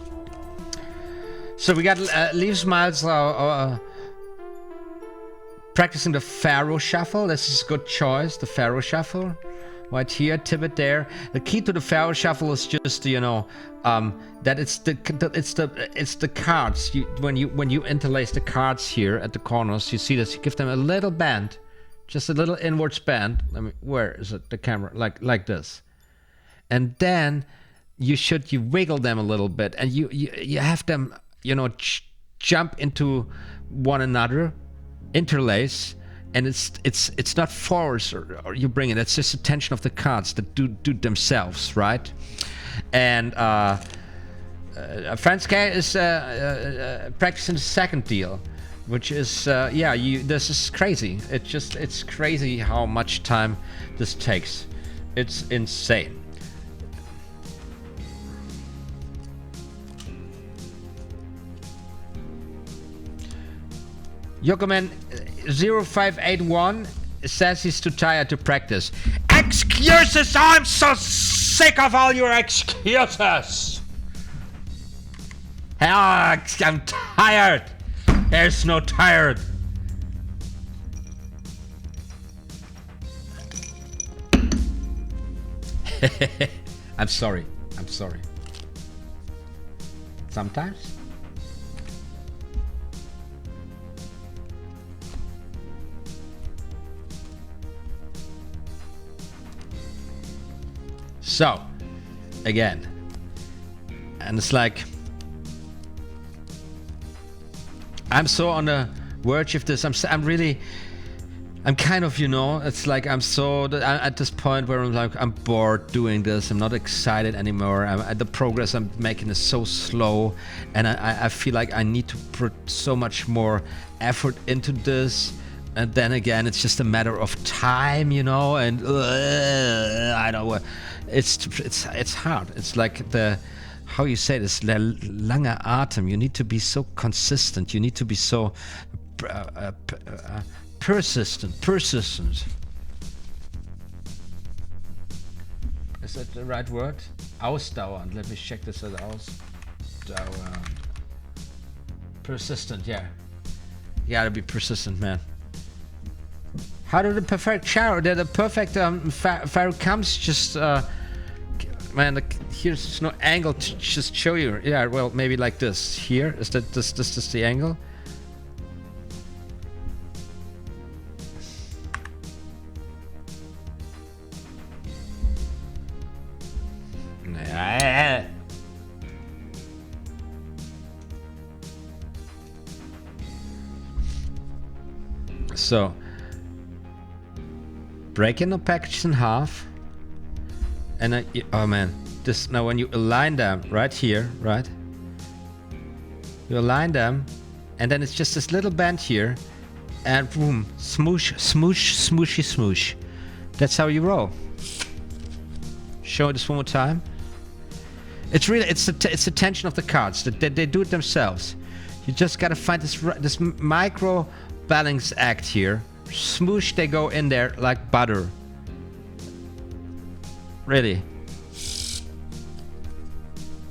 So we got Leave Smiles practicing the Pharaoh Shuffle. This is a good choice, the Pharaoh Shuffle. Right here, tip there. The key to the Pharaoh Shuffle is just, you know, that it's the cards. When you interlace the cards here at the corners, you see this. You give them a little bend, just a little inwards bend. I mean, where is it? The camera, like this, and then you wiggle them a little bit, and you have them, you know, jump into one another, interlace. And it's not force or you bring it. It's just the tension of the cards that do themselves, right? And Franz K is practicing the second deal, which is this is crazy. It's crazy how much time this takes. It's insane. Yokoman 0581 says he's too tired to practice. Excuses! I'm so sick of all your excuses! I'm tired! There's no tired! I'm sorry. Sometimes? So, again, and it's like, I'm so on the verge of this. I'm kind of, you know, it's like I'm at this point where I'm like, I'm bored doing this. I'm not excited anymore. The progress I'm making is so slow, and I feel like I need to put so much more effort into this. And then again, it's just a matter of time, you know, and I don't know. It's hard. It's like how you say this, lange Atem. You need to be so consistent. You need to be so persistent. Is that the right word? Ausdauernd. Let me check this out. Ausdauernd. Persistent, yeah. You gotta be persistent, man. How did the perfect shower? The perfect fire comes just man, here's no angle to just show you. Yeah, well, maybe like this. Here is that this the angle? So breaking the package in half, and oh man, this now when you align them right here, right? You align them, and then it's just this little bend here, and boom, smoosh, smoosh, smooshy, smoosh. That's how you roll. Show this one more time. It's really it's the tension of the cards that they do it themselves. You just gotta find this micro balance act here. Smoosh, they go in there like butter. Really.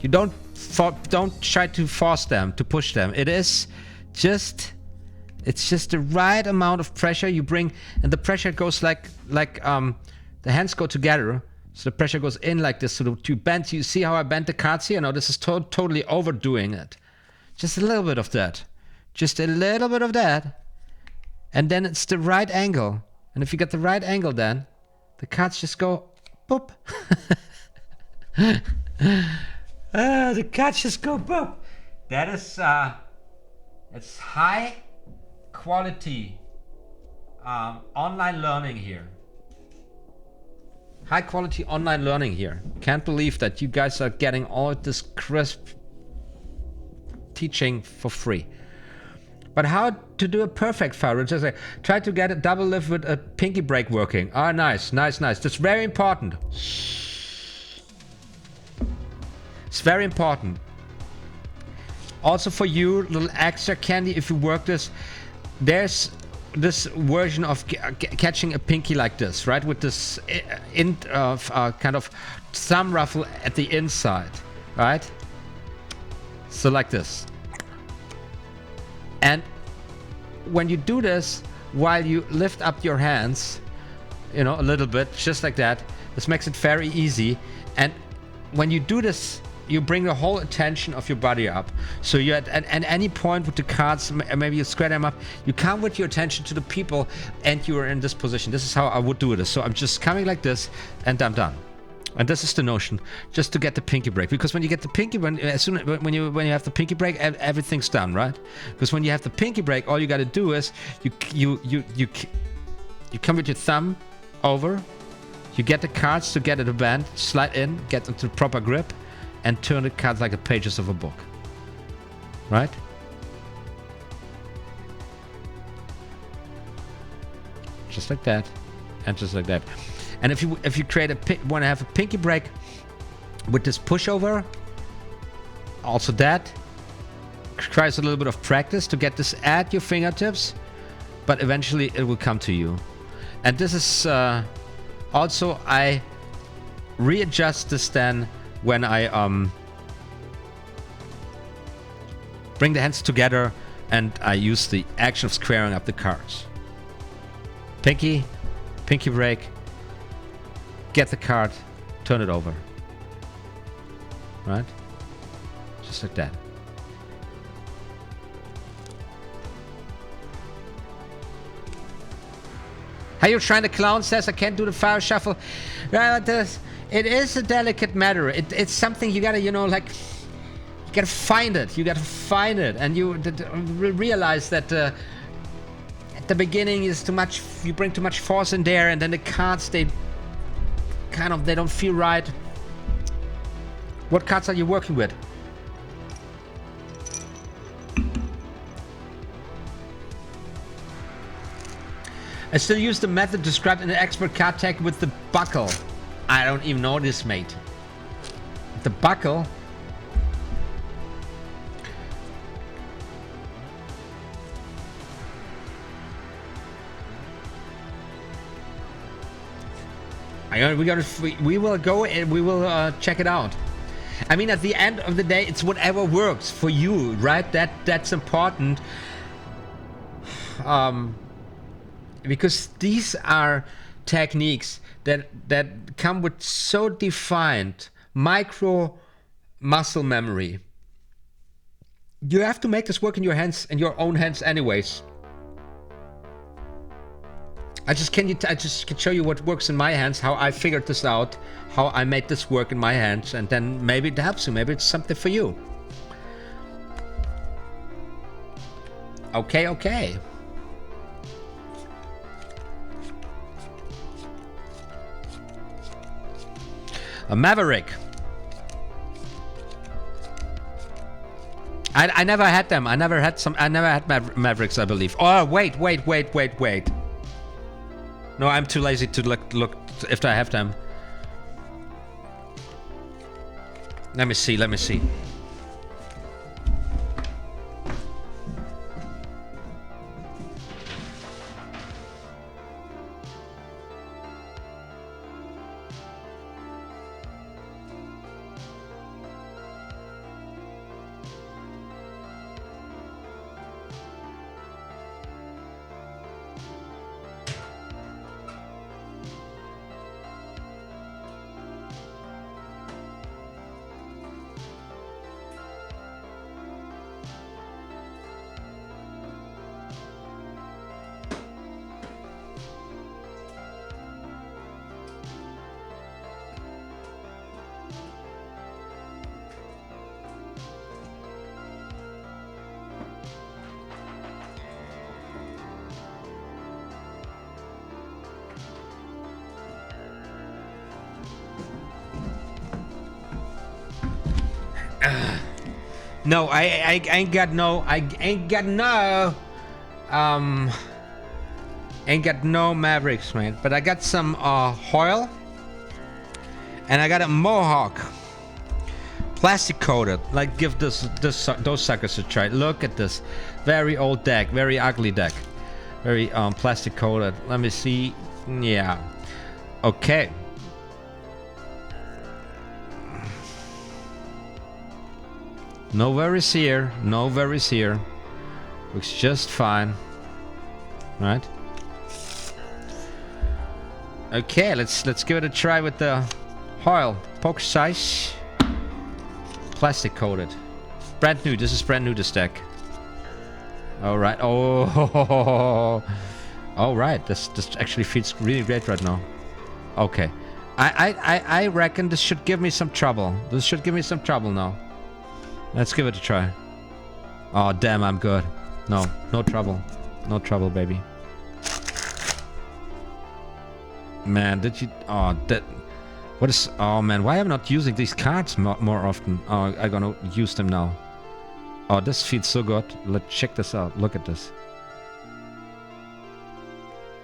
You don't try to force them, to push them. It's just the right amount of pressure you bring, and the pressure goes like the hands go together, so the pressure goes in like this. So to bend, you see how I bent the cards here? No, this is totally overdoing it. Just a little bit of that. Just a little bit of that. And then it's the right angle. And if you get the right angle, then the cards just go boop. The cards just go boop. That is it's high quality online learning here. High quality online learning here. Can't believe that you guys are getting all this crisp teaching for free. But how to do a perfect fire? Just like, try to get a double lift with a pinky break working. Ah, nice, nice, nice. That's very important. It's very important. Also for you, little extra candy if you work this. There's this version of catching a pinky like this, right? With this kind of thumb ruffle at the inside, right? So like this. And when you do this, while you lift up your hands, you know, a little bit, just like that, this makes it very easy. And when you do this, you bring the whole attention of your body up. So you at any point with the cards, maybe you square them up, you come with your attention to the people and you are in this position. This is how I would do this. So I'm just coming like this and I'm done. And this is the notion, just to get the pinky break. Because when you get the pinky, when you have the pinky break, everything's done, right? Because when you have the pinky break, all you got to do is you come with your thumb over, you get the cards to get at the band, slide in, get into the proper grip, and turn the cards like the pages of a book, right? Just like that, and just like that. And if you want to have a pinky break with this pushover, also that requires a little bit of practice to get this at your fingertips, but eventually it will come to you. And this is also, I readjust this then when I bring the hands together and I use the action of squaring up the cards. Pinky break, get the card, turn it over. Right? Just like that. How you trying? The clown says I can't do the fire shuffle. Well, it is a delicate matter. It's something you gotta, you know, like, you gotta find it. You gotta find it, and you realize that at the beginning is too much. You bring too much force in there, and then the cards they don't feel right. What cards are you working with? I still use the method described in the expert card tech with the buckle. I don't even know this, mate. The buckle? We will go and we will check it out. I mean, at the end of the day, it's whatever works for you, right? That's important. Because these are techniques that come with so defined micro muscle memory. You have to make this work in your hands, in your own hands anyways. I just can show you what works in my hands, how I figured this out, how I made this work in my hands, and then maybe it helps you, maybe it's something for you. Okay. A Maverick. I never had them. I never had Mavericks, I believe. Oh, wait. No, I'm too lazy to look if I have them. Let me see. No, I ain't got no. I ain't got no. Ain't got no Mavericks, man. But I got some Hoyle, and I got a Mohawk, plastic coated. Like, give those suckers a try. Look at this, very old deck, very ugly deck, very plastic coated. Let me see. Yeah, okay. No worries here. No worries here. Looks just fine. Right? Okay, let's give it a try with the Hoyle. Poker size. Plastic coated. Brand new. This is brand new, this deck. Alright. Oh. Alright. This actually feels really great right now. Okay. I reckon this should give me some trouble. This should give me some trouble now. Let's give it a try. Oh, damn, I'm good. No trouble. No trouble, baby. Man, did you... Oh, that... What is... Oh, man, why am I not using these cards more often? Oh, I'm gonna use them now. Oh, this feels so good. Let's check this out. Look at this.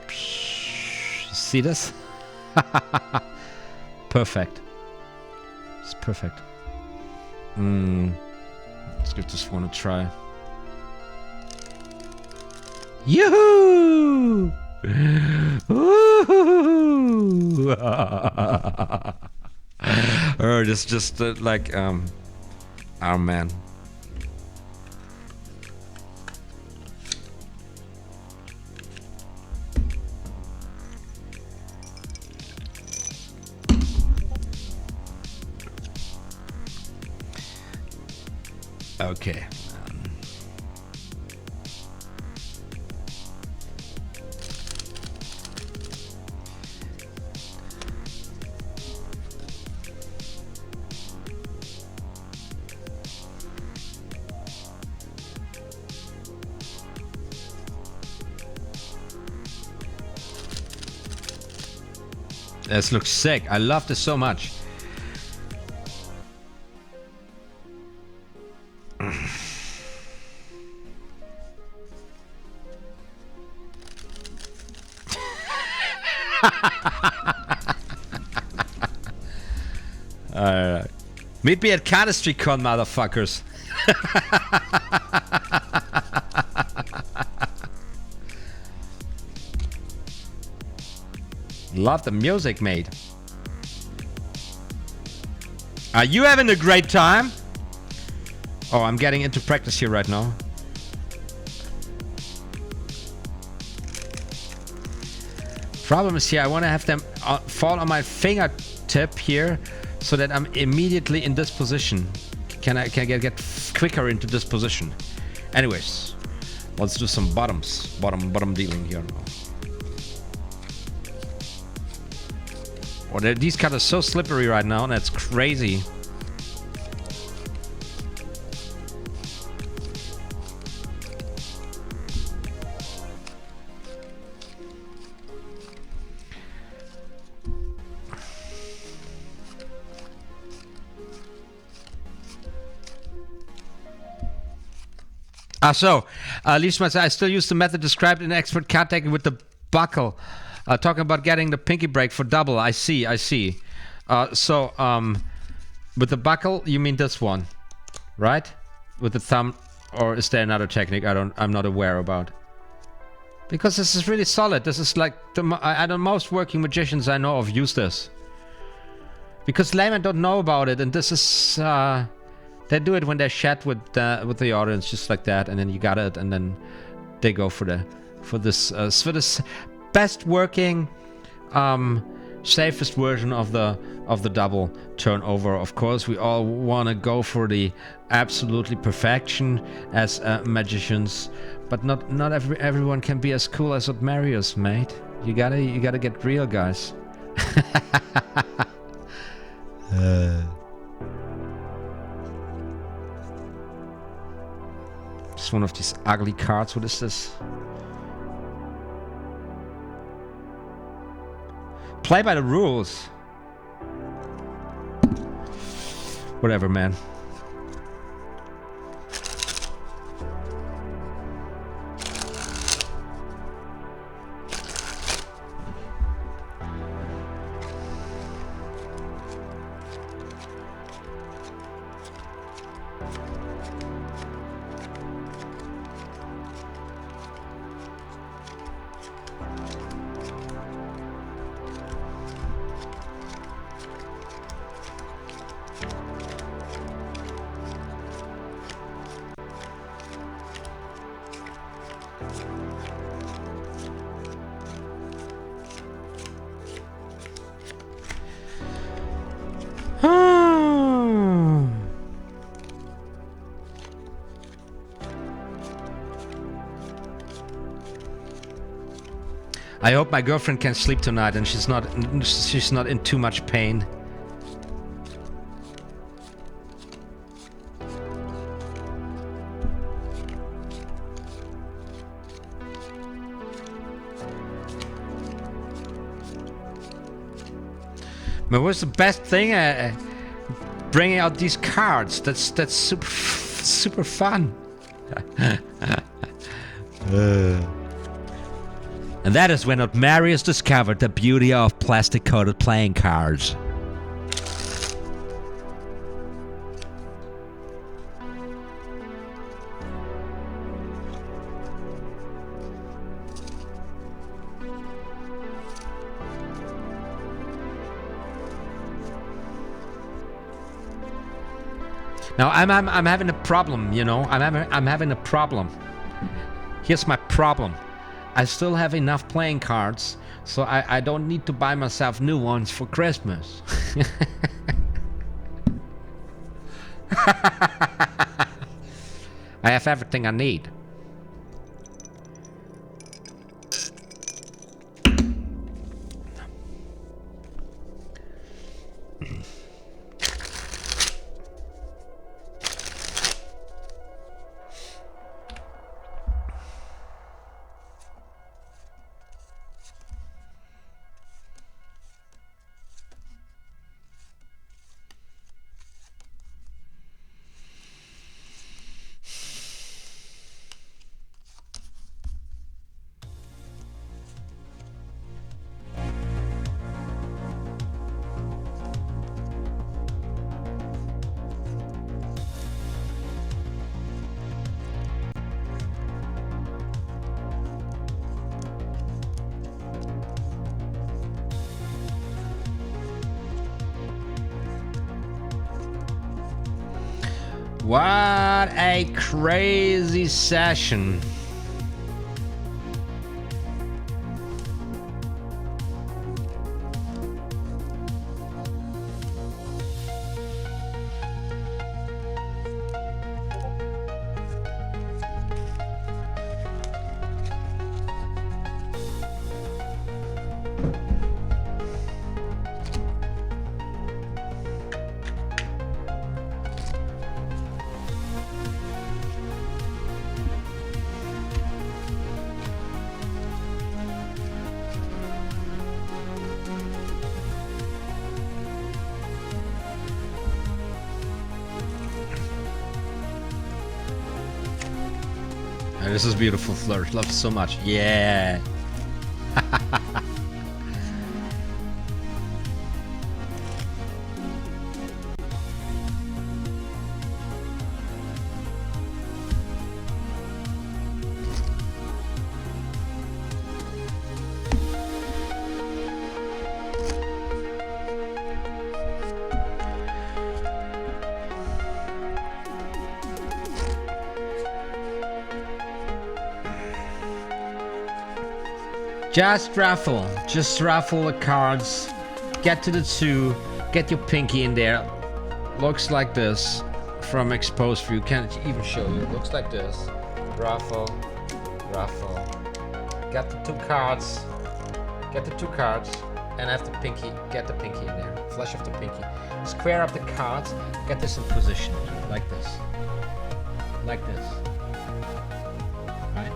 See this? Perfect. It's perfect. Let's give this one a try. Yoo-hoo! Ooh! Or just like oh man. Okay. This looks sick. I love this so much. Alright. Meet me at CardistryCon, motherfuckers. Love the music, mate. Are you having a great time? Oh, I'm getting into practice here right now. Problem is here, I want to have them fall on my fingertip here so that I'm immediately in this position. Can I get quicker into this position? Anyways, let's do some bottom dealing here now. Oh, these cards are so slippery right now, that's crazy. Leishman said, I still use the method described in expert card taking with the buckle. Talking about getting the pinky break for double. I see. With the buckle, you mean this one, right? With the thumb, or is there another technique I'm not aware about? Because this is really solid. This is like the most working magicians I know of use this. Because laymen don't know about it, and this is they do it when they chat with the audience, just like that, and then you got it, and then they go for this best working, safest version of the double turnover. Of course, we all want to go for the absolutely perfection as magicians, but not everyone can be as cool as OTHMARIUS, mate. You gotta get real, guys. Just one of these ugly cards. What is this? Play by the rules. Whatever, man. I hope my girlfriend can sleep tonight and she's not in too much pain. But what's the best thing? Bringing out these cards. That's super fun. And that is when OTHMARIUS discovered the beauty of plastic-coated playing cards. Now I'm having a problem, you know. I'm having a problem. Here's my problem. I still have enough playing cards, so I don't need to buy myself new ones for Christmas. I have everything I need. What a crazy session. This is beautiful, Flirt. Love you so much. Yeah. Just raffle the cards, get to the 2, get your pinky in there. Looks like this from exposed view, can't even show you, looks like this. Raffle, get the 2 cards, and have the pinky, get the pinky in there, flash of the pinky. Square up the cards, get this in position, like this. Right?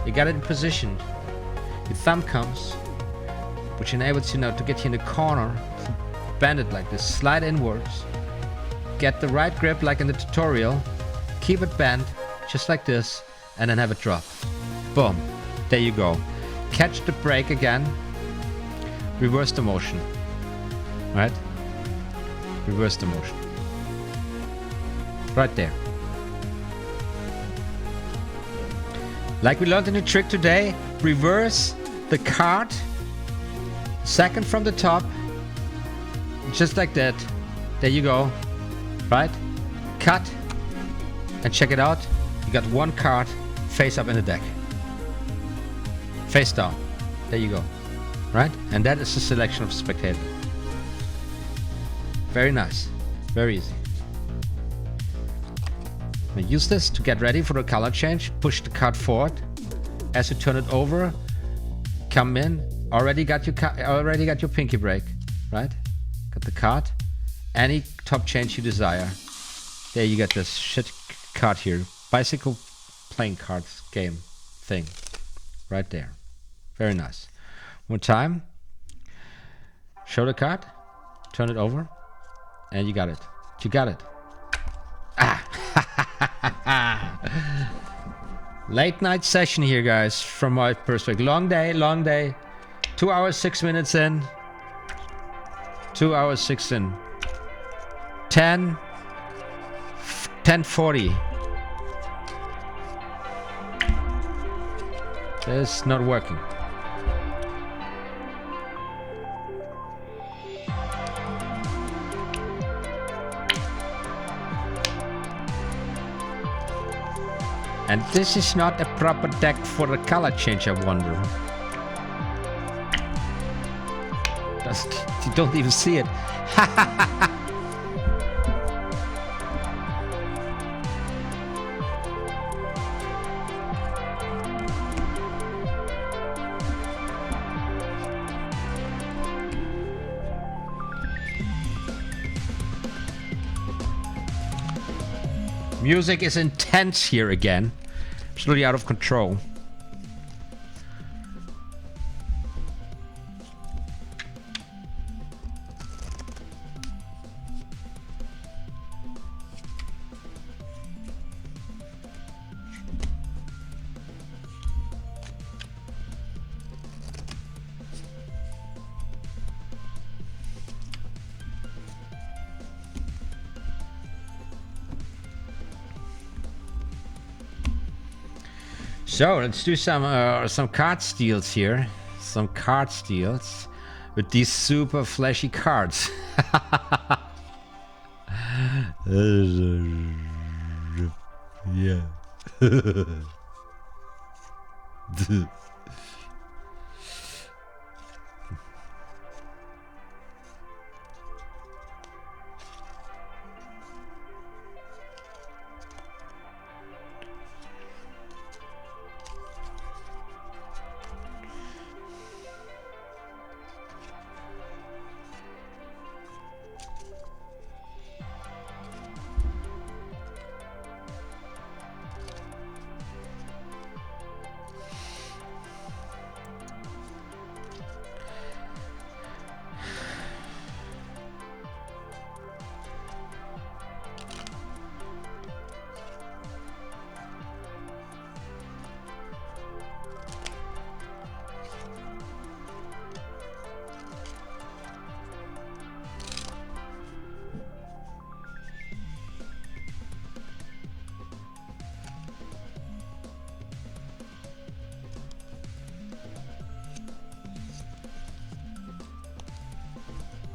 You got it in position. Your thumb comes, which enables you now to get you in the corner, bend it like this, slide inwards, get the right grip like in the tutorial, keep it bent, just like this, and then have it drop. Boom, there you go. Catch the break again, reverse the motion, right? Reverse the motion. Right there. Like we learned in the trick today, reverse the card, second from the top, just like that. There you go, right? Cut, and check it out. You got 1 card face up in the deck, face down. There you go, right? And that is the selection of spectator. Very nice, very easy. Now use this to get ready for the color change. Push the card forward. As you turn it over, come in. Already got your pinky break, right? Got the card. Any top change you desire. There you get this shit card here. Bicycle playing cards game thing. Right there. Very nice. One time. Show the card. Turn it over. And you got it. You got it. Ah. Late night session here, guys, from my perspective. Long day, long day. 2 hours, 6 minutes in. 2 hours, 6 in. 10:40. It's not working. And this is not a proper deck for the color change, I wonder. You don't even see it. Music is intense here again. Absolutely out of control. So let's do some card steals here. Some card steals with these super flashy cards. Yeah.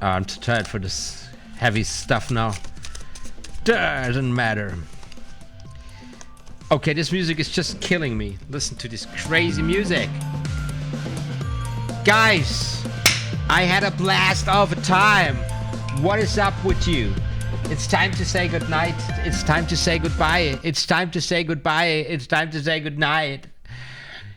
I'm too tired for this heavy stuff now. Doesn't matter. Okay, this music is just killing me. Listen to this crazy music. Guys, I had a blast of a time. What is up with you? It's time to say goodnight. It's time to say goodbye. It's time to say goodbye. It's time to say goodnight.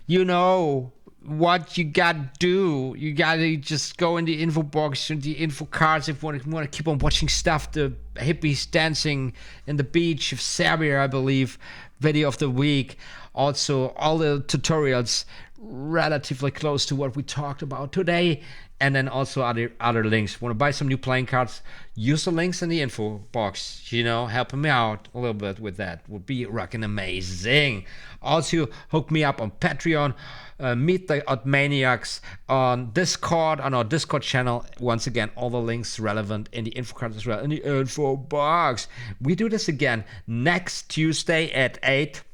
You know what you gotta do. You gotta just go in the info box and the info cards if you want to keep on watching stuff. The hippies dancing in the beach of Serbia, I believe, video of the week. Also all the tutorials relatively close to what we talked about today, and then also other links. Want to buy some new playing cards? Use the links in the info box, you know, helping me out a little bit with that would be rocking amazing. Also hook me up on Patreon. Meet the OTHMARIUS on Discord, on our Discord channel. Once again, all the links relevant in the info cards as well, in the info box. We do this again next Tuesday at 8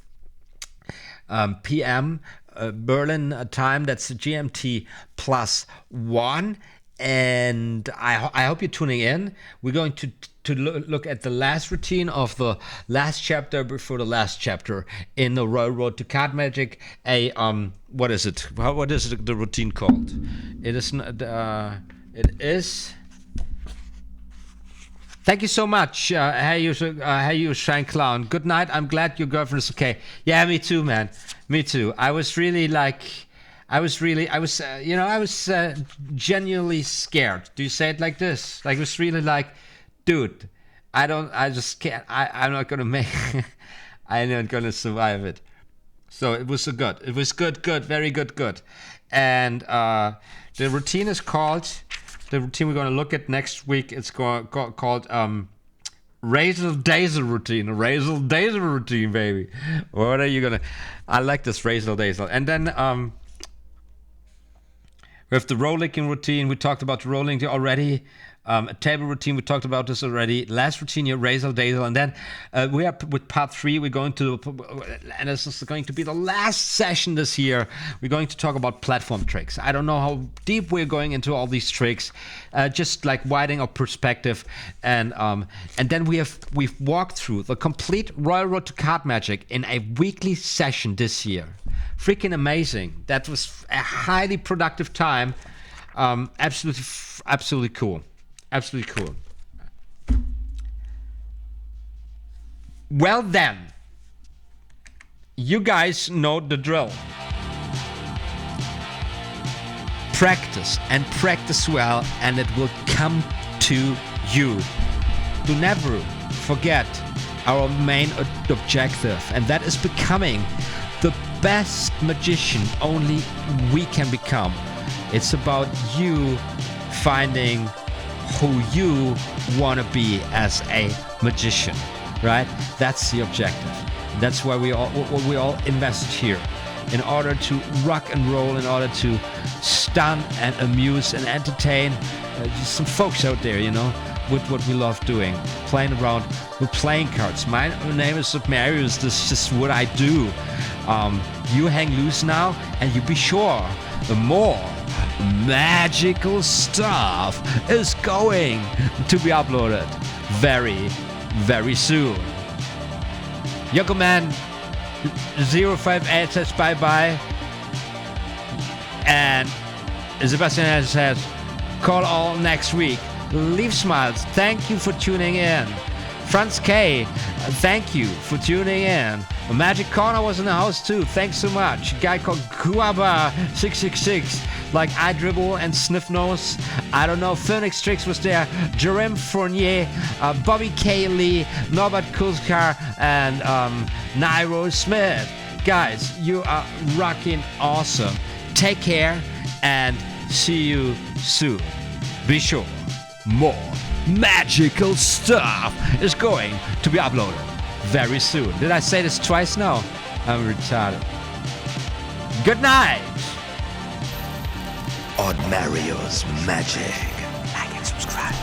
p.m. Berlin time. That's GMT +1. And I hope you're tuning in. We're going to look at the last routine of the last chapter before the last chapter in the Royal Road to Card Magic. What is it? What is the routine called? It is. It is. Thank you so much. Hey you Shine Clown. Good night. I'm glad your girlfriend is okay. Yeah, me too, man. Me too. I was really like, I was genuinely scared. Do you say it like this? Like, it was really like, dude, I just can't, I'm not gonna make, I'm not gonna survive it. So it was so good. It was good, very good. And the routine is called, the routine we're gonna look at next week, it's called Razzle Dazzle routine. Razzle Dazzle routine, baby. What are you gonna, I like this Razzle Dazzle. And then we have the rollicking routine. We talked about the rolling already. A table routine, we talked about this already. Last routine here, Razzle Dazzle. And then we are with part 3. We're going to, and this is going to be the last session this year. We're going to talk about platform tricks. I don't know how deep we're going into all these tricks, just like widening our perspective. And then we've walked through the complete Royal Road to Card Magic in a weekly session this year. Freaking amazing. That was a highly productive time. Absolutely cool. Absolutely cool. Well then, you guys know the drill. Practice and practice well, and it will come to you. Do never forget our main objective, and that is becoming the best magician only we can become. It's about you finding who you want to be as a magician, right? That's the objective. That's why we all invest here, in order to rock and roll, in order to stun and amuse and entertain some folks out there, you know, with what we love doing, playing around with playing cards. My name is OTHMARIUS. This is just what I do. You hang loose now, and you be sure the more magical stuff is going to be uploaded very, very soon. Yokoman 058 says bye-bye. And Sebastian says, call all next week. Leave smiles. Thank you for tuning in. Franz K, thank you for tuning in. Magic Corner was in the house too. Thanks so much. A guy called Guaba666, like I Dribble and Sniff Nose. I don't know. Phoenix Tricks was there. Jerem Fournier, Bobby K. Lee, Norbert Kuzkar, and Nairo Smith. Guys, you are rocking awesome. Take care and see you soon. Be sure, more magical stuff is going to be uploaded very soon. Did I say this twice now? I'm retarded. Good night. OTHMARIUS Magic. Like and subscribe.